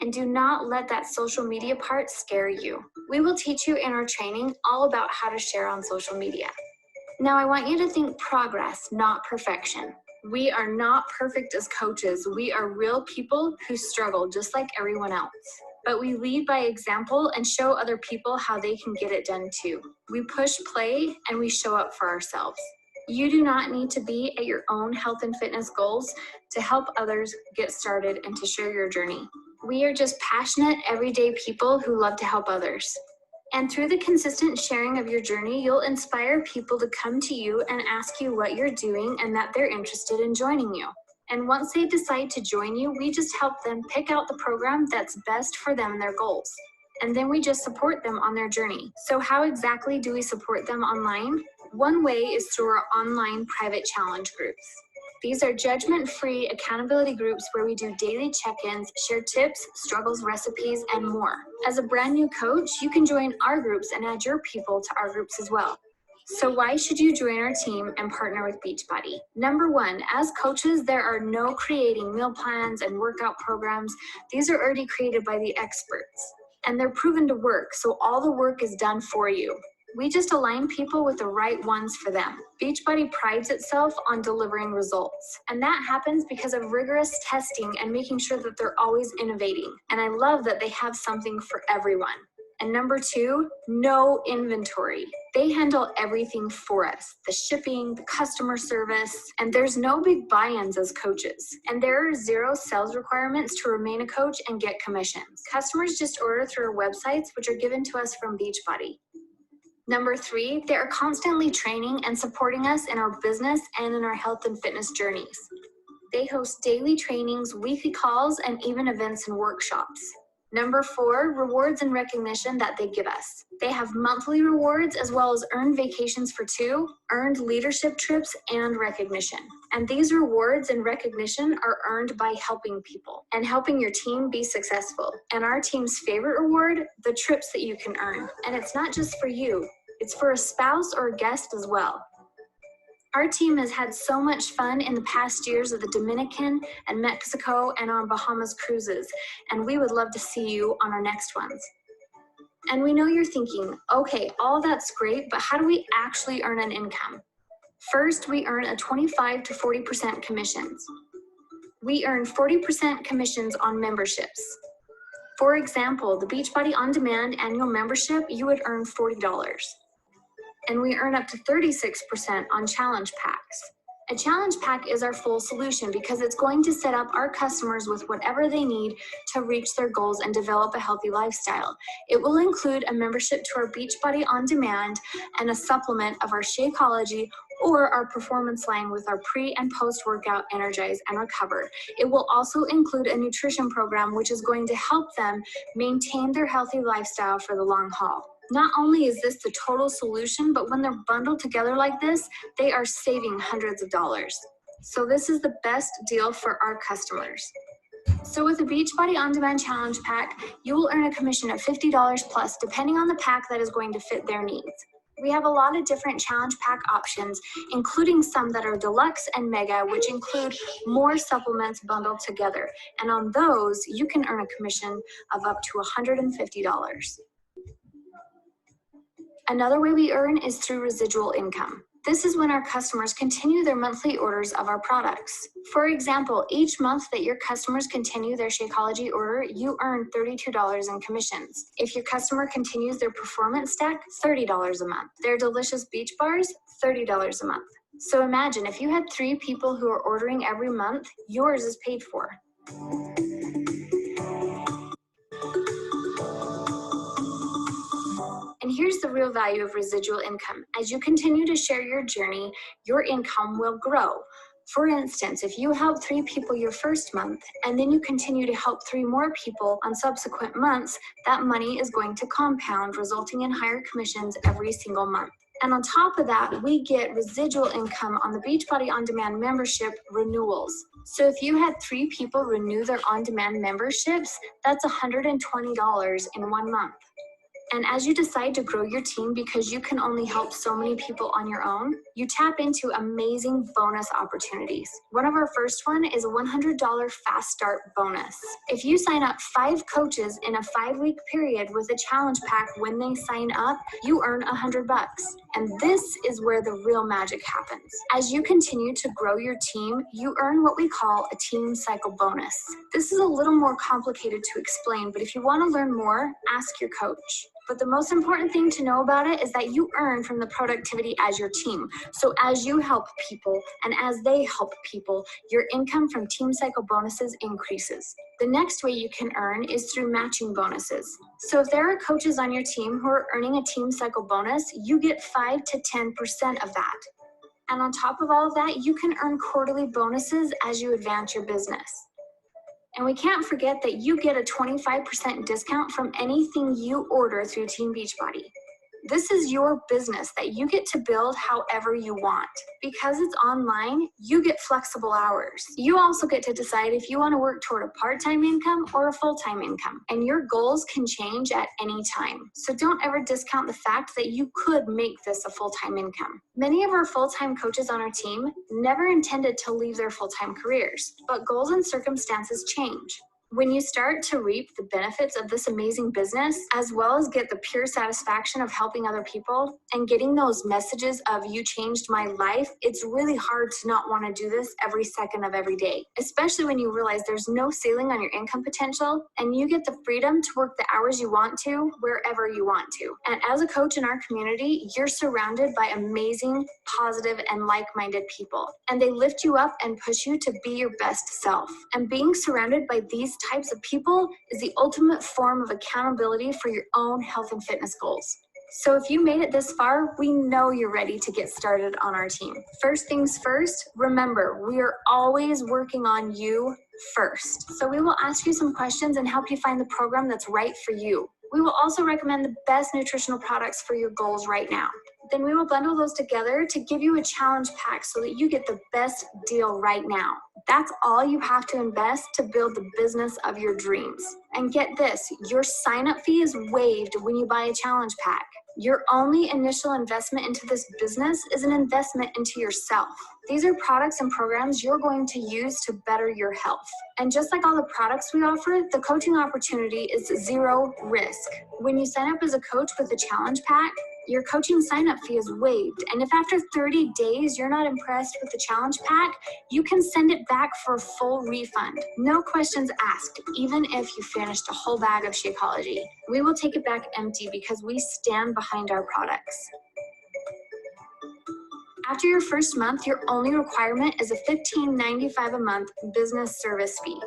And do not let that social media part scare you. We will teach you in our training all about how to share on social media. Now, I want you to think progress, not perfection. We are not perfect as coaches. We are real people who struggle just like everyone else. But we lead by example and show other people how they can get it done too. We push play and we show up for ourselves. You do not need to be at your own health and fitness goals to help others get started and to share your journey. We are just passionate, everyday people who love to help others. And through the consistent sharing of your journey, you'll inspire people to come to you and ask you what you're doing and that they're interested in joining you. And once they decide to join you, we just help them pick out the program that's best for them and their goals. And then we just support them on their journey. So how exactly do we support them online? One way is through our online private challenge groups. These are judgment-free accountability groups where we do daily check-ins, share tips, struggles, recipes, and more. As a brand new coach, you can join our groups and add your people to our groups as well. So why should you join our team and partner with Beachbody? Number one, as coaches, there are no creating meal plans and workout programs. These are already created by the experts, and they're proven to work, so all the work is done for you. We just align people with the right ones for them. Beachbody prides itself on delivering results, and that happens because of rigorous testing and making sure that they're always innovating. And I love that they have something for everyone. And number two, no inventory. They handle everything for us, the shipping, the customer service, and there's no big buy-ins as coaches. And there are zero sales requirements to remain a coach and get commissions. Customers just order through our websites, which are given to us from Beachbody. Number three, they are constantly training and supporting us in our business and in our health and fitness journeys. They host daily trainings, weekly calls, and even events and workshops. Number four, rewards and recognition that they give us. They have monthly rewards as well as earned vacations for 2, earned leadership trips, and recognition. And these rewards and recognition are earned by helping people and helping your team be successful. And our team's favorite reward, the trips that you can earn. And it's not just for you, it's for a spouse or a guest as well. Our team has had so much fun in the past years of the Dominican and Mexico and on Bahamas cruises, and we would love to see you on our next ones. And we know you're thinking, okay, all that's great, but how do we actually earn an income? First, we earn a 25 to 40% commissions. We earn 40% commissions on memberships. For example, the Beachbody On Demand annual membership, you would earn $40. And we earn up to 36% on challenge packs. A challenge pack is our full solution because it's going to set up our customers with whatever they need to reach their goals and develop a healthy lifestyle. It will include a membership to our Beachbody On Demand and a supplement of our Shakeology or our performance line with our pre and post-workout Energize and Recover. It will also include a nutrition program which is going to help them maintain their healthy lifestyle for the long haul. Not only is this the total solution, but when they're bundled together like this, they are saving hundreds of dollars. So this is the best deal for our customers. So with the Beachbody On Demand Challenge Pack, you will earn a commission of $50 plus, depending on the pack that is going to fit their needs. We have a lot of different challenge pack options, including some that are deluxe and mega, which include more supplements bundled together. And on those, you can earn a commission of up to $150. Another way we earn is through residual income. This is when our customers continue their monthly orders of our products. For example, each month that your customers continue their Shakeology order, you earn $32 in commissions. If your customer continues their performance stack, $30 a month. Their delicious beach bars, $30 a month. So imagine if you had 3 people who are ordering every month, yours is paid for. And here's the real value of residual income. As you continue to share your journey, your income will grow. For instance, if you help 3 people your first month, and then you continue to help 3 more people on subsequent months, that money is going to compound, resulting in higher commissions every single month. And on top of that, we get residual income on the Beachbody On Demand membership renewals. So if you had 3 people renew their on-demand memberships, that's $120 in 1 month. And as you decide to grow your team because you can only help so many people on your own, you tap into amazing bonus opportunities. One of our first one is a $100 fast start bonus. If you sign up 5 coaches in a 5-week period with a challenge pack when they sign up, you earn $100. And this is where the real magic happens. As you continue to grow your team, you earn what we call a team cycle bonus. This is a little more complicated to explain, but if you want to learn more, ask your coach. But the most important thing to know about it is that you earn from the productivity as your team. So as you help people and as they help people, your income from team cycle bonuses increases. The next way you can earn is through matching bonuses. So if there are coaches on your team who are earning a team cycle bonus, you get 5 to 10% of that. And on top of all of that, you can earn quarterly bonuses as you advance your business. And we can't forget that you get a 25% discount from anything you order through Team Beachbody. This is your business that you get to build however you want. Because it's online, you get flexible hours. You also get to decide if you want to work toward a part-time income or a full-time income. And your goals can change at any time. So don't ever discount the fact that you could make this a full-time income. Many of our full-time coaches on our team never intended to leave their full-time careers, but goals and circumstances change. When you start to reap the benefits of this amazing business, as well as get the pure satisfaction of helping other people and getting those messages of you changed my life, it's really hard to not want to do this every second of every day, especially when you realize there's no ceiling on your income potential and you get the freedom to work the hours you want to, wherever you want to. And as a coach in our community, you're surrounded by amazing, positive, and like-minded people. And they lift you up and push you to be your best self. And being surrounded by these types of people is the ultimate form of accountability for your own health and fitness goals. So if you made it this far, we know you're ready to get started on our team. First things first, remember, we are always working on you first. So we will ask you some questions and help you find the program that's right for you. We will also recommend the best nutritional products for your goals right now. Then we will bundle those together to give you a challenge pack so that you get the best deal right now. That's all you have to invest to build the business of your dreams. And get this, your sign-up fee is waived when you buy a challenge pack. Your only initial investment into this business is an investment into yourself. These are products and programs you're going to use to better your health. And just like all the products we offer, the coaching opportunity is 0 risk. When you sign up as a coach with a challenge pack, your coaching sign-up fee is waived. And if after 30 days you're not impressed with the challenge pack, you can send it back for a full refund. No questions asked, even if you finished a whole bag of Shakeology. We will take it back empty because we stand behind our products. After your first month, your only requirement is a $15.95 a month business service fee.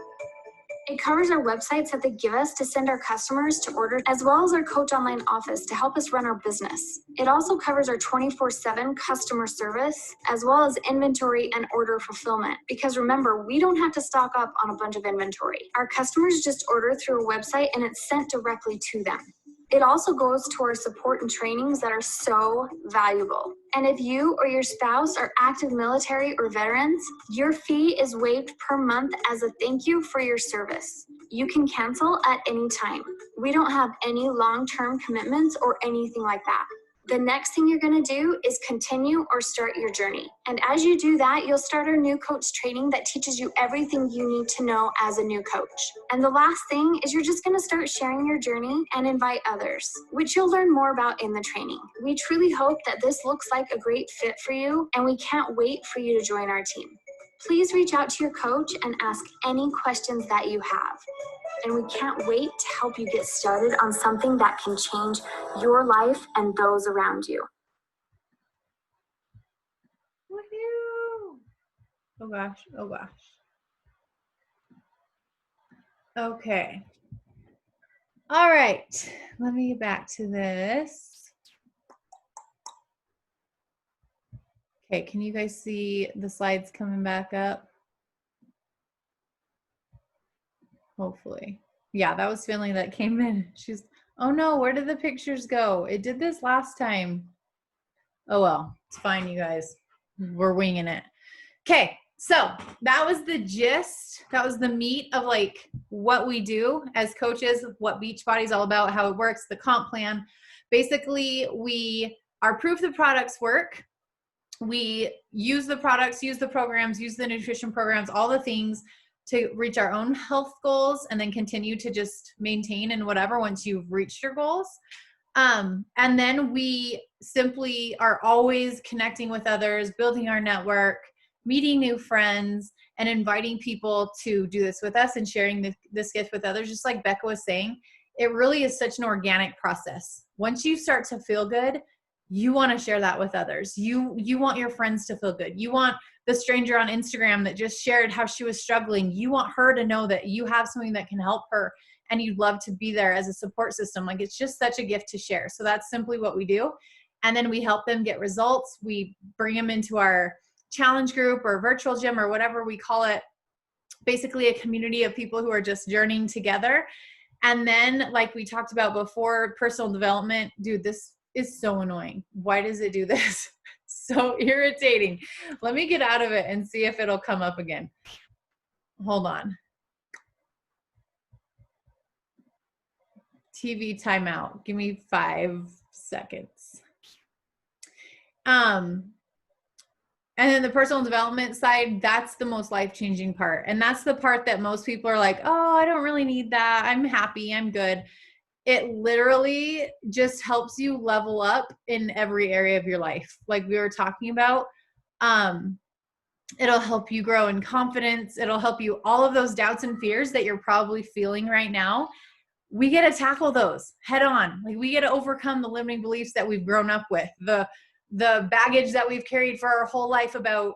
It covers our websites that they give us to send our customers to order, as well as our coach online office to help us run our business. It also covers our 24/7 customer service, as well as inventory and order fulfillment. Because remember, we don't have to stock up on a bunch of inventory. Our customers just order through a website and it's sent directly to them. It also goes to our support and trainings that are so valuable. And if you or your spouse are active military or veterans, your fee is waived per month as a thank you for your service. You can cancel at any time. We don't have any long-term commitments or anything like that. The next thing you're going to do is continue or start your journey. And as you do that, you'll start our new coach training that teaches you everything you need to know as a new coach. And the last thing is you're just going to start sharing your journey and invite others, which you'll learn more about in the training. We truly hope that this looks like a great fit for you, and we can't wait for you to join our team. Please reach out to your coach and ask any questions that you have. And we can't wait to help you get started on something that can change your life and those around you. Woohoo! Oh gosh, oh gosh. Okay. All right, let me get back to this. Okay, can you guys see the slides coming back up? Hopefully. Yeah, that was Finley that came in. She's, oh no, where did the pictures go? It did this last time. Oh, well, it's fine, you guys. We're winging it. Okay. So that was the gist. That was the meat of like what we do as coaches, what Beachbody is all about, how it works, the comp plan. Basically, we are proof the products work. We use the products, use the programs, use the nutrition programs, all the things to reach our own health goals and then continue to just maintain and whatever once you've reached your goals. And then we simply are always connecting with others, building our network, meeting new friends, and inviting people to do this with us and sharing this gift with others. Just like Becca was saying, it really is such an organic process. Once you start to feel good, you want to share that with others. You want your friends to feel good. You want the stranger on Instagram that just shared how she was struggling. You want her to know that you have something that can help her and you'd love to be there as a support system. Like, it's just such a gift to share. So that's simply what we do. And then we help them get results. We bring them into our challenge group or virtual gym or whatever we call it. Basically a community of people who are just journeying together. And then, like we talked about before, personal development. Dude, this is so annoying. Why does it do this? So irritating. Let me get out of it and see if it'll come up again. Hold on. TV timeout. Give me 5 seconds. And then the personal development side, that's the most life-changing part. And that's the part that most people are like, oh, I don't really need that. I'm happy. I'm good. It literally just helps you level up in every area of your life. Like we were talking about, it'll help you grow in confidence. It'll help you, all of those doubts and fears that you're probably feeling right now. We get to tackle those head on. Like we get to overcome the limiting beliefs that we've grown up with, the baggage that we've carried for our whole life about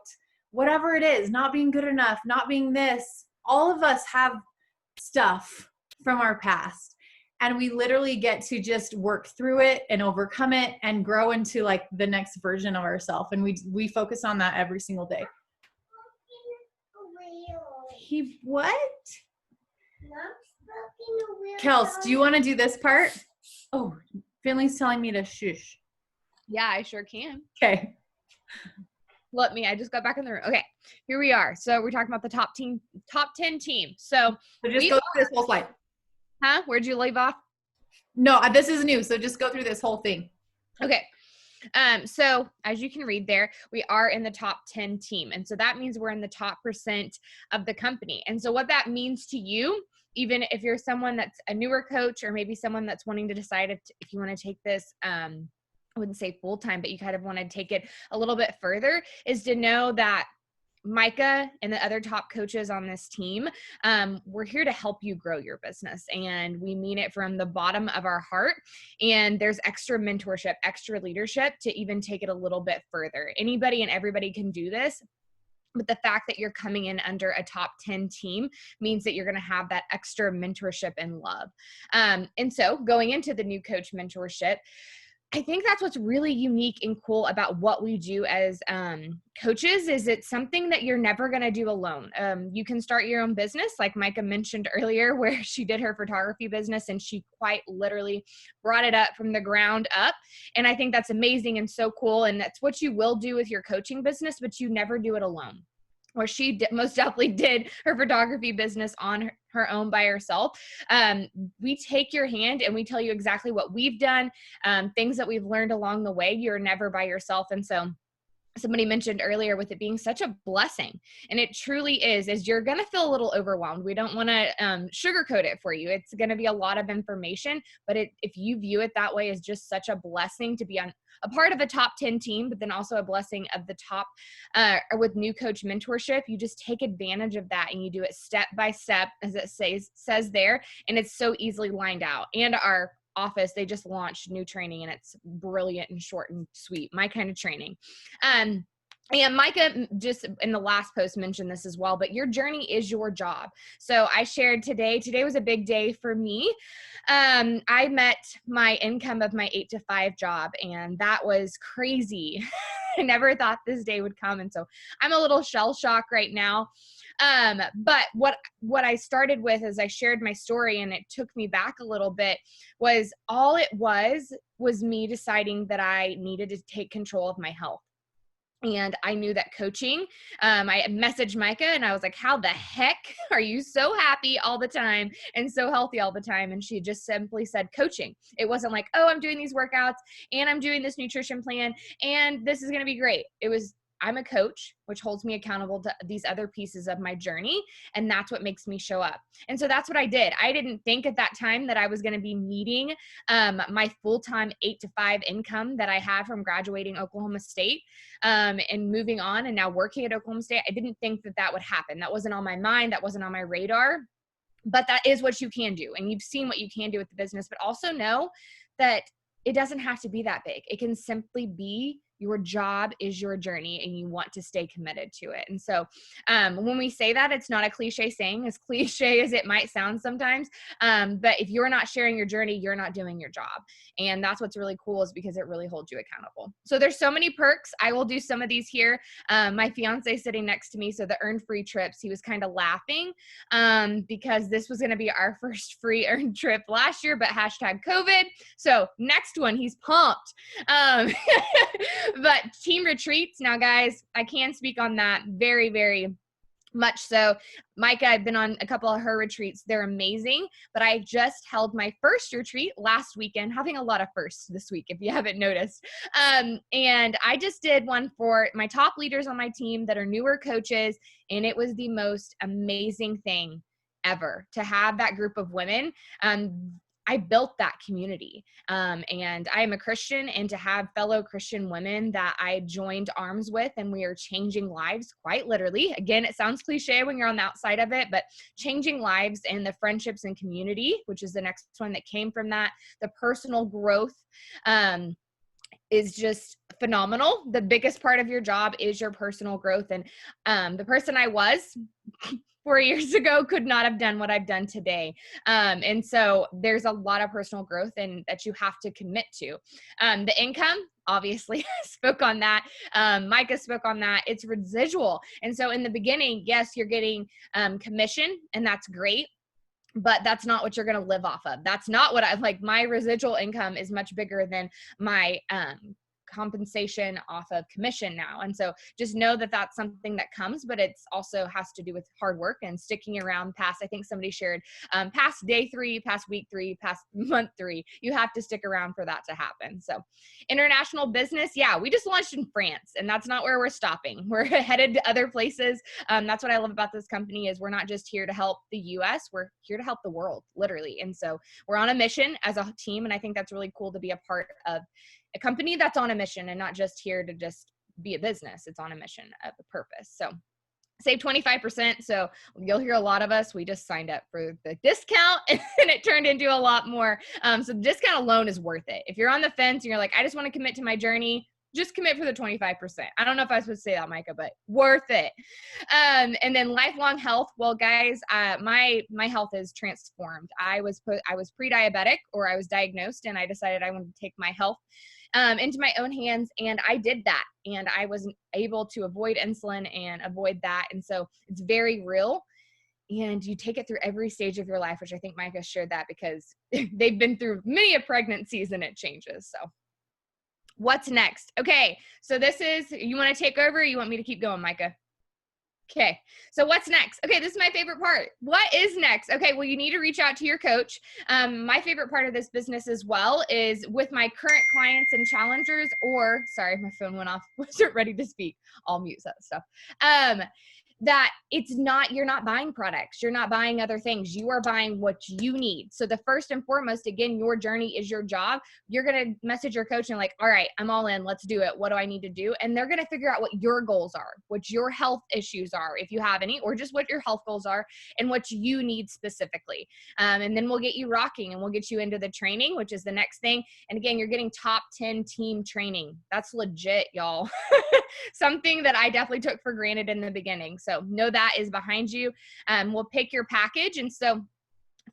whatever it is, not being good enough, not being this. All of us have stuff from our past. And we literally get to just work through it and overcome it and grow into like the next version of ourselves. And we focus on that every single day. What? Kels, do you want to do this part? Oh, Finley's telling me to shush. Yeah, I sure can. Okay. I just got back in the room. Okay, here we are. So we're talking about the top 10 team. So just go through this whole slide. Huh? Where'd you leave off? No, this is new. So just go through this whole thing. Okay. So as you can read there, we are in the top 10 team. And so that means we're in the top % of the company. And so what that means to you, even if you're someone that's a newer coach or maybe someone that's wanting to decide if you want to take this, I wouldn't say full time, but you kind of want to take it a little bit further, is to know that Micah and the other top coaches on this team, we're here to help you grow your business. And we mean it from the bottom of our heart. And there's extra mentorship, extra leadership to even take it a little bit further. Anybody and everybody can do this. But the fact that you're coming in under a top 10 team means that you're going to have that extra mentorship and love. And so going into the new coach mentorship, I think that's what's really unique and cool about what we do as coaches is it's something that you're never going to do alone. You can start your own business, like Micah mentioned earlier, where she did her photography business and she quite literally brought it up from the ground up. And I think that's amazing and so cool. And that's what you will do with your coaching business, but you never do it alone. Or she most definitely did her photography business on her own by herself. We take your hand and we tell you exactly what we've done, things that we've learned along the way. You're never by yourself. And so somebody mentioned earlier with it being such a blessing, and it truly is you're going to feel a little overwhelmed. We don't want to sugarcoat it for you. It's going to be a lot of information, but if you view it that way, is just such a blessing to be on a part of a top 10 team, but then also a blessing of the top with new coach mentorship. You just take advantage of that and you do it step by step, as it says there, and it's so easily lined out. And our office, they just launched new training and it's brilliant and short and sweet, my kind of training. And Micah just in the last post mentioned this as well, but your journey is your job. So I shared today was a big day for me. I met my income of my 8 to 5 job, and that was crazy. I never thought this day would come. And so I'm a little shell shocked right now. But what I started with as I shared my story, and it took me back a little bit, was all it was me deciding that I needed to take control of my health. And I knew that coaching, I messaged Micah and I was like, how the heck are you so happy all the time and so healthy all the time? And she just simply said coaching. It wasn't like, oh, I'm doing these workouts and I'm doing this nutrition plan and this is going to be great. It was, I'm a coach, which holds me accountable to these other pieces of my journey. And that's what makes me show up. And so that's what I did. I didn't think at that time that I was going to be meeting my full-time 8 to 5 income that I had from graduating Oklahoma State and moving on and now working at Oklahoma State. I didn't think that that would happen. That wasn't on my mind. That wasn't on my radar. But that is what you can do. And you've seen what you can do with the business, but also know that it doesn't have to be that big. It can simply be your job is your journey and you want to stay committed to it. And so when we say that, it's not a cliche saying, as cliche as it might sound sometimes. But if you're not sharing your journey, you're not doing your job. And that's what's really cool, is because it really holds you accountable. So there's so many perks. I will do some of these here. My fiance sitting next to me, so the earned free trips, he was kind of laughing because this was going to be our first free earned trip last year, but hashtag COVID. So next one, he's pumped. But team retreats, now guys, I can speak on that very, very much so. Micah, I've been on a couple of her retreats. They're amazing, but I just held my first retreat last weekend, having a lot of firsts this week, if you haven't noticed. And I just did one for my top leaders on my team that are newer coaches, and it was the most amazing thing ever to have that group of women. I built that community. And I am a Christian, and to have fellow Christian women that I joined arms with, and we are changing lives quite literally. Again, it sounds cliche when you're on the outside of it, but changing lives and the friendships and community, which is the next one that came from that, the personal growth, is just phenomenal. The biggest part of your job is your personal growth. And the person I was 4 years ago could not have done what I've done today. And so there's a lot of personal growth and that you have to commit to. The income, obviously, spoke on that. Micah spoke on that. It's residual. And so in the beginning, yes, you're getting commission, and that's great. But that's not what you're going to live off of. That's not what I like. My residual income is much bigger than my compensation off of commission now. And so just know that that's something that comes, but it's also has to do with hard work and sticking around past, I think somebody shared, past day 3, past week 3, past month 3, you have to stick around for that to happen. So international business. Yeah, we just launched in France, and that's not where we're stopping. We're headed to other places. That's what I love about this company, is we're not just here to help the US, we're here to help the world, literally. And so we're on a mission as a team. And I think that's really cool to be a part of a company that's on a mission and not just here to just be a business. It's on a mission of a purpose. So save 25%. So you'll hear a lot of us, we just signed up for the discount and it turned into a lot more. So the discount alone is worth it. If you're on the fence and you're like, I just want to commit to my journey, just commit for the 25%. I don't know if I was supposed to say that, Micah, but worth it. And then lifelong health. Well, guys, my health is transformed. I was pre-diabetic, or I was diagnosed, and I decided I wanted to take my health into my own hands. And I did that. And I was able to avoid insulin and avoid that. And so it's very real. And you take it through every stage of your life, which I think Micah shared that because they've been through many a pregnancies and it changes. So what's next? Okay. So this is, you want to take over, or you want me to keep going, Micah? Okay. So what's next? Okay. This is my favorite part. What is next? Okay. Well, you need to reach out to your coach. My favorite part of this business as well is with my current clients and challengers, or sorry, my phone went off. Wasn't ready to speak. I'll mute that stuff. that you're not buying products, you're not buying other things, you are buying what you need. So the first and foremost, again, your journey is your job. You're going to message your coach and like, all right, I'm all in, let's do it. What do I need to do? And they're going to figure out what your goals are, what your health issues are, if you have any, or just what your health goals are and what you need specifically. And then we'll get you rocking and we'll get you into the training, which is the next thing. And again, you're getting top 10 team training. That's legit, y'all. Something that I definitely took for granted in the beginning. So know that is behind you. We'll pick your package. And so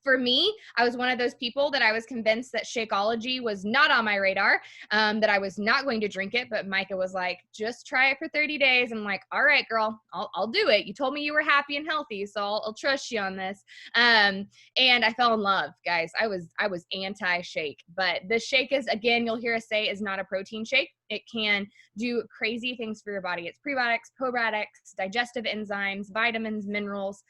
for me, I was one of those people that I was convinced that Shakeology was not on my radar, that I was not going to drink it. But Micah was like, just try it for 30 days. I'm like, all right, girl, I'll do it. You told me you were happy and healthy, so I'll trust you on this. And I fell in love, guys. I was anti-shake, but the shake is, again, you'll hear us say, is not a protein shake. It can do crazy things for your body. It's prebiotics, probiotics, digestive enzymes, vitamins, minerals,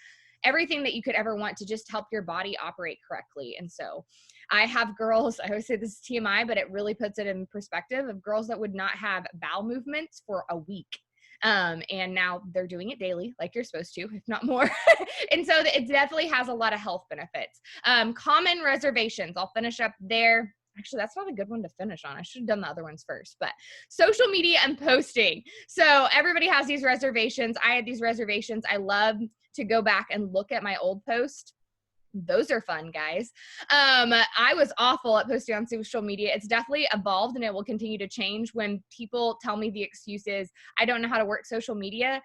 everything that you could ever want to just help your body operate correctly. And so I have girls, I always say this is TMI, but it really puts it in perspective, of girls that would not have bowel movements for a week. And now they're doing it daily, like you're supposed to, if not more. And so it definitely has a lot of health benefits. Common reservations, I'll finish up there. Actually, that's not a good one to finish on. I should have done the other ones first, but social media and posting. So everybody has these reservations. I had these reservations. I love to go back and look at my old post. Those are fun, guys. I was awful at posting on social media. It's definitely evolved and it will continue to change. When people tell me the excuse is, I don't know how to work social media.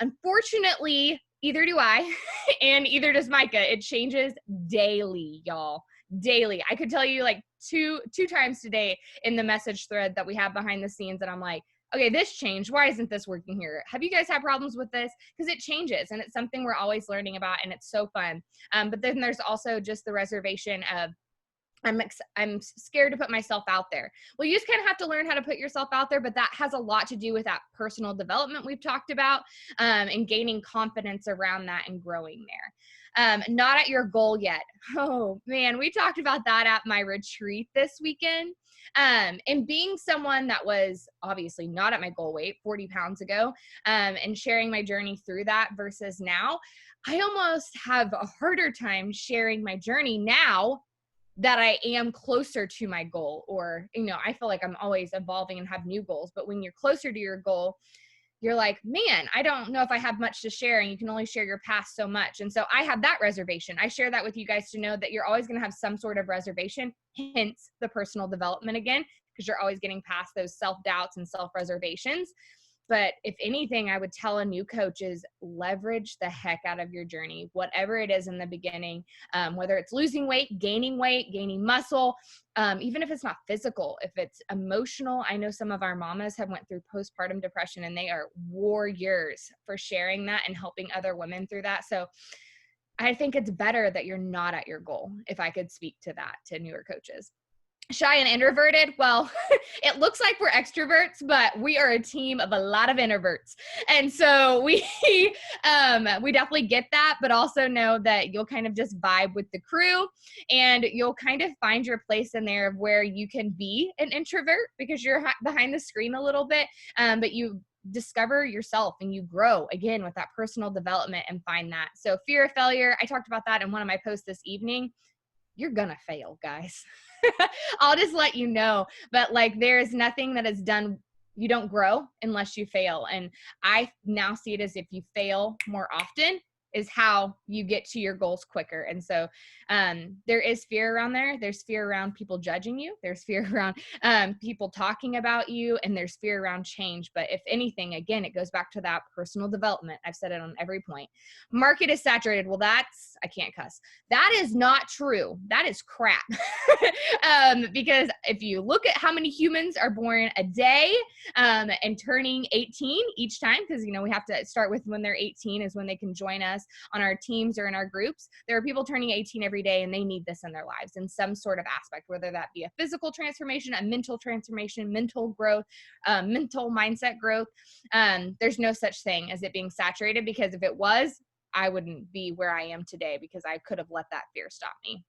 Unfortunately, either do I, and either does Micah. It changes daily, y'all. Daily. I could tell you like two times today in the message thread that we have behind the scenes that I'm like, okay, this changed. Why isn't this working here? Have you guys had problems with this? Because it changes and it's something we're always learning about and it's so fun. But then there's also just the reservation of, I'm scared to put myself out there. Well, you just kind of have to learn how to put yourself out there, but that has a lot to do with that personal development we've talked about, and gaining confidence around that and growing there. Not at your goal yet. Oh man, we talked about that at my retreat this weekend. And being someone that was obviously not at my goal weight 40 pounds ago, and sharing my journey through that versus now, I almost have a harder time sharing my journey now that I am closer to my goal. Or, I feel like I'm always evolving and have new goals, but when you're closer to your goal, you're like, man, I don't know if I have much to share, and you can only share your past so much. And so I have that reservation. I share that with you guys to know that you're always going to have some sort of reservation, hence the personal development again, because you're always getting past those self-doubts and self-reservations. But if anything, I would tell a new coach is leverage the heck out of your journey, whatever it is in the beginning, whether it's losing weight, gaining muscle, even if it's not physical, if it's emotional. I know some of our mamas have went through postpartum depression and they are warriors for sharing that and helping other women through that. So I think it's better that you're not at your goal, if I could speak to that to newer coaches. Shy and introverted, well, it looks like we're extroverts, but we are a team of a lot of introverts. And so we definitely get that, but also know that you'll kind of just vibe with the crew and you'll kind of find your place in there of where you can be an introvert because you're behind the screen a little bit, but you discover yourself and you grow again with that personal development and find that. So fear of failure, I talked about that in one of my posts this evening. You're gonna fail, guys. I'll just let you know. But like, there's nothing that is done. You don't grow unless you fail. And I now see it as if you fail more often is how you get to your goals quicker. And so there is fear around there. There's fear around people judging you. There's fear around people talking about you, and there's fear around change. But if anything, again, it goes back to that personal development. I've said it on every point. Market is saturated. Well, I can't cuss. That is not true. That is crap. Because if you look at how many humans are born a day and turning 18 each time, because, we have to start with when they're 18 is when they can join us on our teams or in our groups. There are people turning 18 every day and they need this in their lives in some sort of aspect, whether that be a physical transformation, a mental transformation, mental growth, mental mindset growth. There's no such thing as it being saturated, because if it was, I wouldn't be where I am today because I could have let that fear stop me.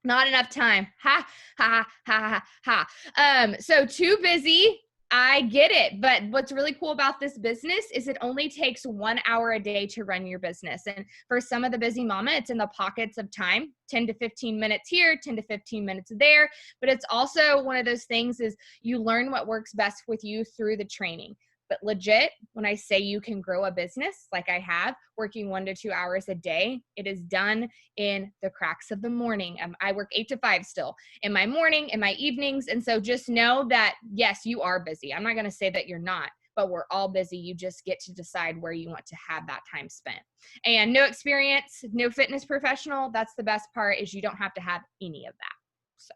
Not enough time. Ha, ha, ha, ha, ha. So too busy I get it. But what's really cool about this business is it only takes 1 hour a day to run your business. And for some of the busy mama, it's in the pockets of time, 10 to 15 minutes here, 10 to 15 minutes there. But it's also one of those things is you learn what works best with you through the training. But legit, when I say you can grow a business like I have, working 1 to 2 hours a day, it is done in the cracks of the morning. I work 8 to 5 still in my morning, in my evenings. And so just know that, yes, you are busy. I'm not going to say that you're not, but we're all busy. You just get to decide where you want to have that time spent. And no experience, no fitness professional. That's the best part is you don't have to have any of that. So.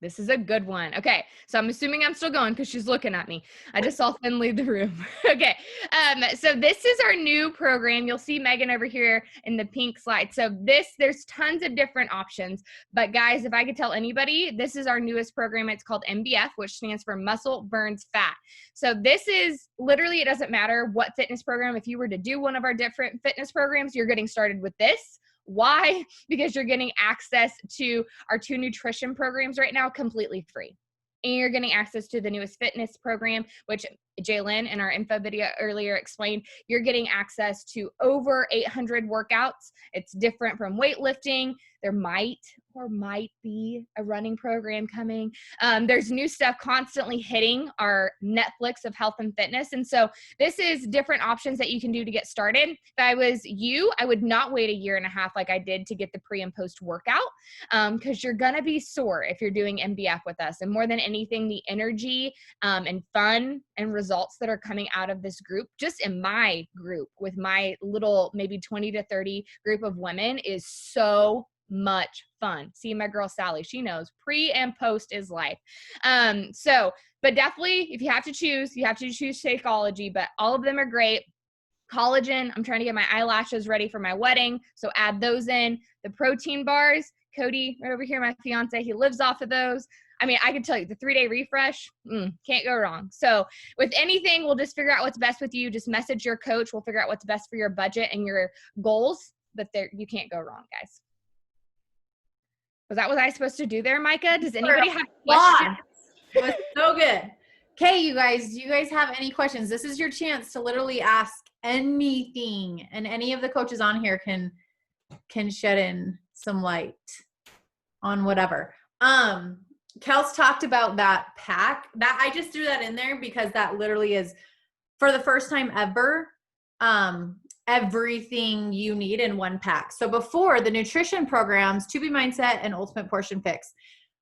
This is a good one. Okay, so I'm assuming I'm still going because she's looking at me. I just saw Finn leave the room. Okay, so this is our new program. You'll see Megan over here in the pink slide. So there's tons of different options. But guys, if I could tell anybody, this is our newest program. It's called MBF, which stands for Muscle Burns Fat. So this is literally, it doesn't matter what fitness program. If you were to do one of our different fitness programs, you're getting started with this. Why? Because you're getting access to our 2 nutrition programs right now completely free. And you're getting access to the newest fitness program, which Jalen in our info video earlier explained. You're getting access to over 800 workouts. It's different from weightlifting. There might be a running program coming. There's new stuff constantly hitting our Netflix of health and fitness. And so this is different options that you can do to get started. If I was you, I would not wait 1.5 years like I did to get the pre and post workout because you're going to be sore if you're doing MBF with us. And more than anything, the energy and fun and results that are coming out of this group, just in my group with my little maybe 20 to 30 group of women is so much fun. See my girl Sally, she knows pre and post is life. But definitely if you have to choose Shakeology, but all of them are great. Collagen, I'm trying to get my eyelashes ready for my wedding, so add those in. The protein bars, Cody right over here, my fiance, he lives off of those. I mean, I can tell you the 3-day refresh, can't go wrong. So with anything, we'll just figure out what's best with you. Just message your coach. We'll figure out what's best for your budget and your goals, but you can't go wrong, guys. Was that what I was supposed to do there, Micah? Does anybody have questions? It was so good. Okay, you guys, do you guys have any questions? This is your chance to literally ask anything, and any of the coaches on here can shed in some light on whatever. Kels talked about that pack. That I just threw that in there because that literally is, for the first time ever, everything you need in one pack. So before, the nutrition programs, 2B Mindset and Ultimate Portion Fix,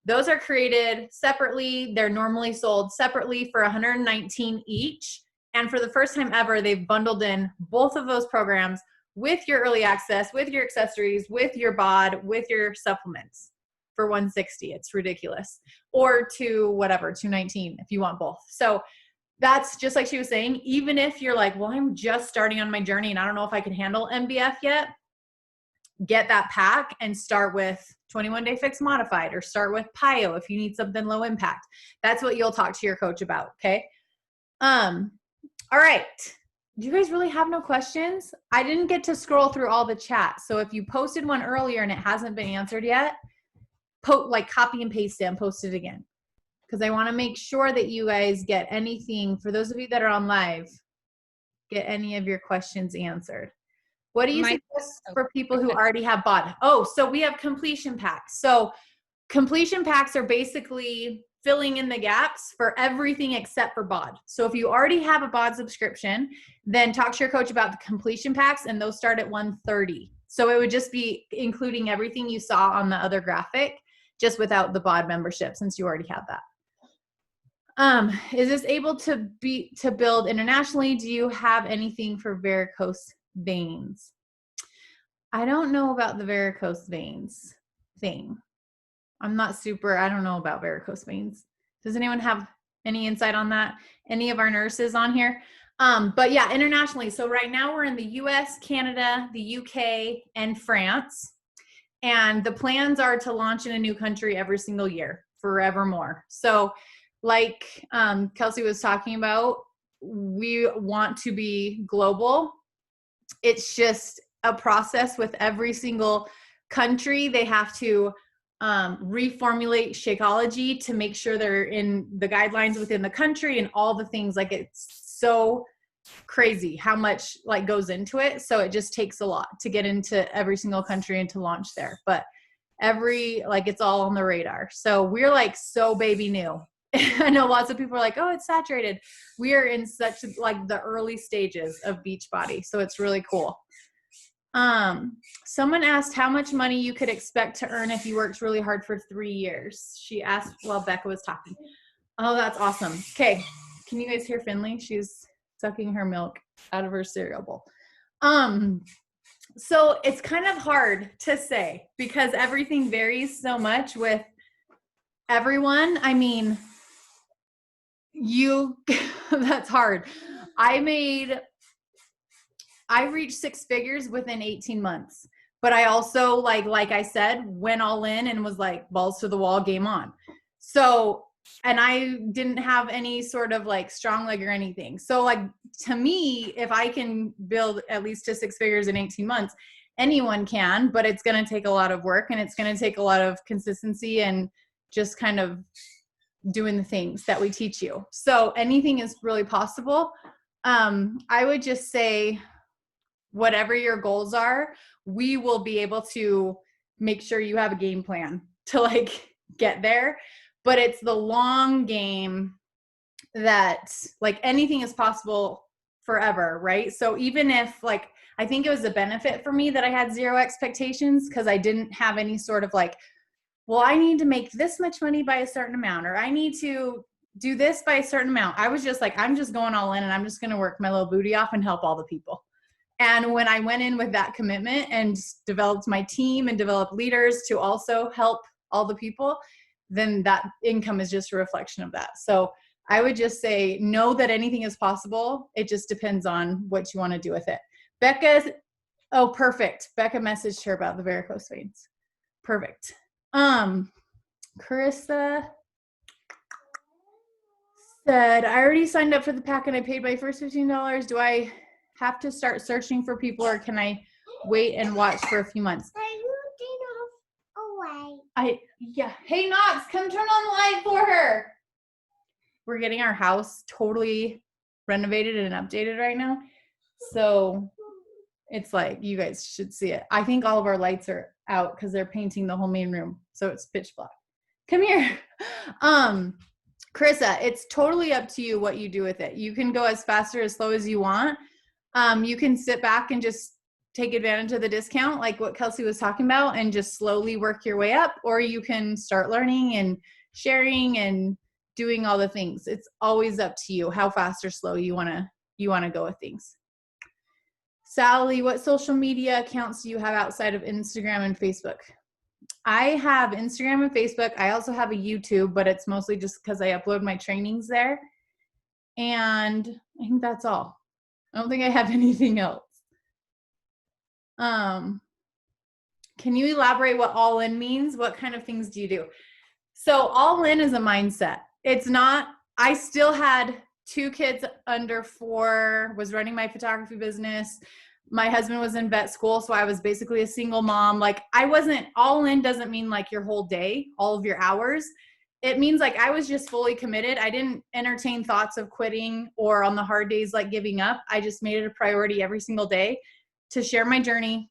those are created separately. They're normally sold separately for $119 each. And for the first time ever, they've bundled in both of those programs with your early access, with your accessories, with your bod, with your supplements for $160. It's ridiculous. Or $219 if you want both. So that's just like she was saying, even if you're like, well, I'm just starting on my journey and I don't know if I can handle MBF yet, get that pack and start with 21 Day Fix Modified, or start with PIO if you need something low impact. That's what you'll talk to your coach about. Okay. All right. Do you guys really have no questions? I didn't get to scroll through all the chat. So if you posted one earlier and it hasn't been answered yet, copy and paste it and post it again. Because I want to make sure that you guys get anything, for those of you that are on live, get any of your questions answered. What do you suggest for people who already have bod? Oh, so we have completion packs. So completion packs are basically filling in the gaps for everything except for bod. So if you already have a bod subscription, then talk to your coach about the completion packs, and those start at $130. So it would just be including everything you saw on the other graphic, just without the bod membership, since you already have that. Is this able to build internationally? Do you have anything for varicose veins? I don't know about the varicose veins thing. I don't know about varicose veins. Does anyone have any insight on that? Any of our nurses on here? But yeah, internationally. So right now we're in the US, Canada, the UK, and France. And the plans are to launch in a new country every single year, forevermore. So like Kelsey was talking about, we want to be global. It's just a process with every single country. They have to reformulate Shakeology to make sure they're in the guidelines within the country and all the things. Like, it's so crazy how much like goes into it. So it just takes a lot to get into every single country and to launch there. But it's all on the radar. So we're like so baby new. I know lots of people are like, oh, it's saturated. We are in such like the early stages of Beachbody. So it's really cool. Someone asked how much money you could expect to earn if you worked really hard for 3 years. She asked while Becca was talking. Oh, that's awesome. Okay. Can you guys hear Finley? She's sucking her milk out of her cereal bowl. So it's kind of hard to say because everything varies so much with everyone. I mean, that's hard. I reached 6 figures within 18 months, but I also like I said, went all in and was like balls to the wall, game on. So, and I didn't have any sort of like strong leg or anything. So like, to me, if I can build at least to 6 figures in 18 months, anyone can, but it's going to take a lot of work and it's going to take a lot of consistency and just kind of doing the things that we teach you. So anything is really possible. I would just say, whatever your goals are, we will be able to make sure you have a game plan to like get there. But it's the long game that like anything is possible forever, right? So even if like, I think it was a benefit for me that I had 0 expectations because I didn't have any sort of like, well, I need to make this much money by a certain amount, or I need to do this by a certain amount. I was just like, I'm just going all in and I'm just going to work my little booty off and help all the people. And when I went in with that commitment and developed my team and developed leaders to also help all the people, then that income is just a reflection of that. So I would just say, know that anything is possible. It just depends on what you want to do with it. Becca, oh, perfect. Becca messaged her about the varicose veins. Perfect. Carissa said, I already signed up for the pack and I paid my first $15. Do I have to start searching for people or can I wait and watch for a few months? Yeah. Hey, Knox, come turn on the light for her. We're getting our house totally renovated and updated right now. So it's like, you guys should see it. I think all of our lights are out because they're painting the whole main room. So it's pitch black. Come here. Carissa, it's totally up to you what you do with it. You can go as fast or as slow as you want. You can sit back and just take advantage of the discount, like what Kelsey was talking about, and just slowly work your way up, or you can start learning and sharing and doing all the things. It's always up to you how fast or slow you want to go with things. Sally, what social media accounts do you have outside of Instagram and Facebook? I have Instagram and Facebook. I also have a YouTube, but it's mostly just because I upload my trainings there. And I think that's all. I don't think I have anything else. Can you elaborate what all in means? What kind of things do you do? So all in is a mindset. It's not, I still had 2 kids under 4, was running my photography business. My husband was in vet school, so I was basically a single mom. Like, I wasn't, all in doesn't mean like your whole day, all of your hours. It means like I was just fully committed. I didn't entertain thoughts of quitting or on the hard days like giving up. I just made it a priority every single day to share my journey,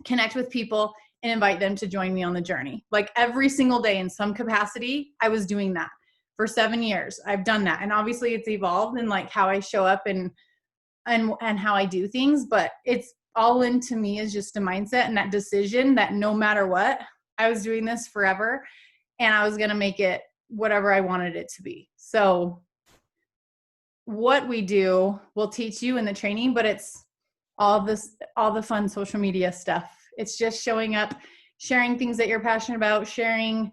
connect with people, and invite them to join me on the journey. Like every single day in some capacity, I was doing that for 7 years. I've done that. And obviously it's evolved in like how I show up and how I do things, but it's all in to me is just a mindset and that decision that no matter what, I was doing this forever and I was going to make it whatever I wanted it to be. So what we do, we'll teach you in the training, but it's all the fun social media stuff. It's just showing up, sharing things that you're passionate about, sharing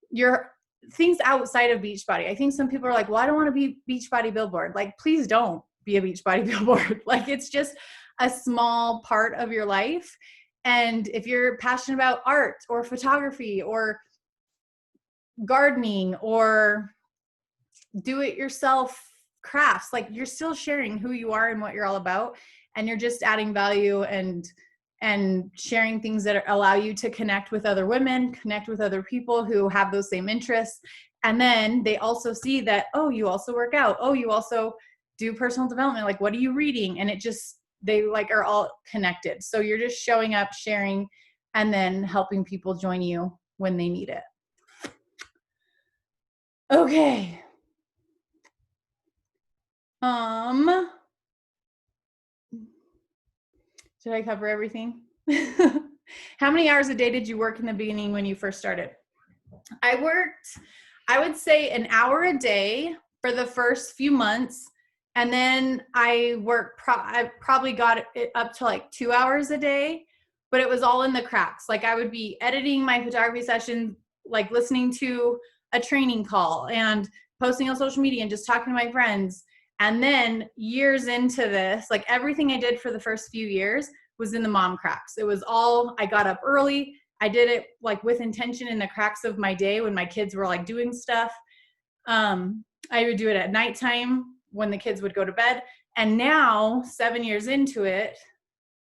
your things outside of Beachbody. I think some people are like, well, I don't want to be Beachbody billboard. Like, please don't be a Beachbody billboard. Like, it's just a small part of your life. And if you're passionate about art or photography or gardening or do-it-yourself crafts, like you're still sharing who you are and what you're all about. And you're just adding value and and sharing things that allow you to connect with other women, connect with other people who have those same interests. And then they also see that, oh, you also work out. Oh, you also do personal development. Like, what are you reading? And it just, they like are all connected. So you're just showing up, sharing, and then helping people join you when they need it. Okay. Did I cover everything? How many hours a day did you work in the beginning when you first started? I worked, I would say, an hour a day for the first few months. And then I worked, I probably got it up to like 2 hours a day, but it was all in the cracks. Like I would be editing my photography session, like listening to a training call and posting on social media and just talking to my friends. And then years into this, like everything I did for the first few years was in the mom cracks. It was all, I got up early. I did it like with intention in the cracks of my day when my kids were like doing stuff. I would do it at nighttime when the kids would go to bed. And now 7 years into it,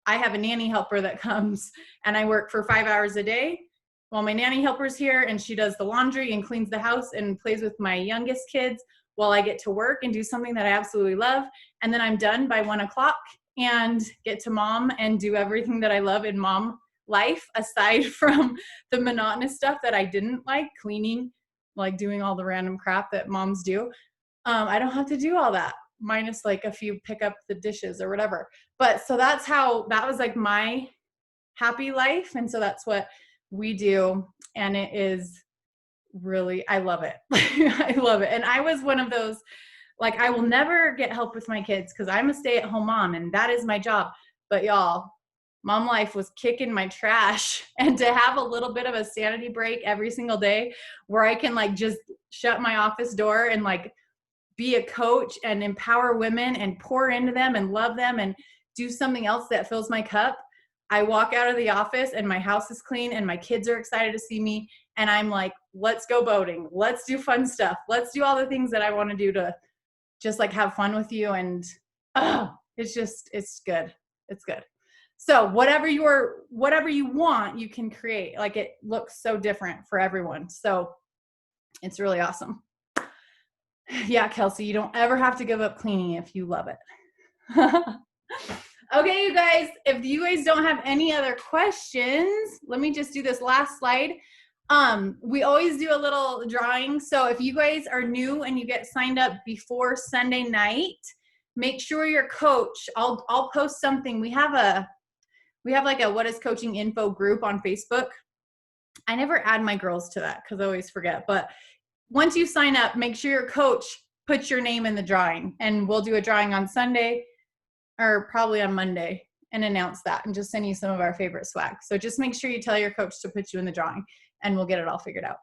I have a nanny helper that comes and I work for 5 hours a day while my nanny helper's here and she does the laundry and cleans the house and plays with my youngest kids while I get to work and do something that I absolutely love. And then I'm done by 1 o'clock and get to mom and do everything that I love in mom life, aside from the monotonous stuff that I didn't like, cleaning, like doing all the random crap that moms do. I don't have to do all that, minus like a few pick up the dishes or whatever. But so that's how, that was like my happy life. And so that's what we do. And it is really, I love it. I love it. And I was one of those, like, I will never get help with my kids because I'm a stay-at-home mom and that is my job. But y'all, mom life was kicking my trash. And to have a little bit of a sanity break every single day where I can like just shut my office door and like be a coach and empower women and pour into them and love them and do something else that fills my cup. I walk out of the office and my house is clean and my kids are excited to see me. And I'm like, let's go boating. Let's do fun stuff. Let's do all the things that I want to do to just like have fun with you. And it's just, it's good. It's good. So whatever you want, you can create. Like it looks so different for everyone. So it's really awesome. Yeah, Kelsey, you don't ever have to give up cleaning if you love it. Okay, you guys, if you guys don't have any other questions, let me just do this last slide. We always do a little drawing. So if you guys are new and you get signed up before Sunday night, make sure your coach, I'll post something. We have like a What is Coaching info group on Facebook. I never add my girls to that because I always forget. But once you sign up, make sure your coach puts your name in the drawing, and we'll do a drawing on Sunday or probably on Monday and announce that and just send you some of our favorite swag. So just make sure you tell your coach to put you in the drawing and we'll get it all figured out.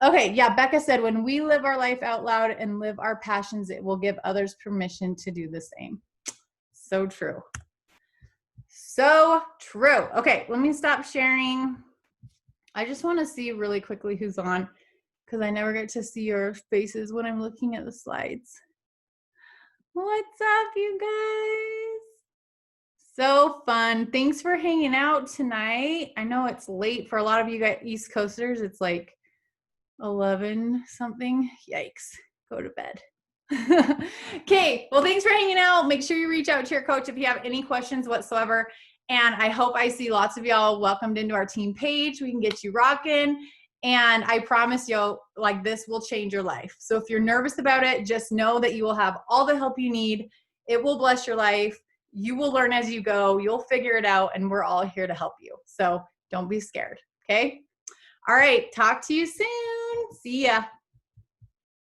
Okay, yeah, Becca said, when we live our life out loud and live our passions, it will give others permission to do the same. So true. So true. Okay, let me stop sharing. I just want to see really quickly who's on because I never get to see your faces when I'm looking at the slides. What's up, you guys? So fun. Thanks for hanging out tonight. I know it's late for a lot of you guys East Coasters. It's like 11 something. Yikes. Go to bed. Okay. Well, thanks for hanging out. Make sure you reach out to your coach if you have any questions whatsoever. And I hope I see lots of y'all welcomed into our team page. We can get you rocking. And I promise you, like, this will change your life. So if you're nervous about it, just know that you will have all the help you need. It will bless your life. You will learn as you go. You'll figure it out. And we're all here to help you. So don't be scared. Okay. All right. Talk to you soon. See ya.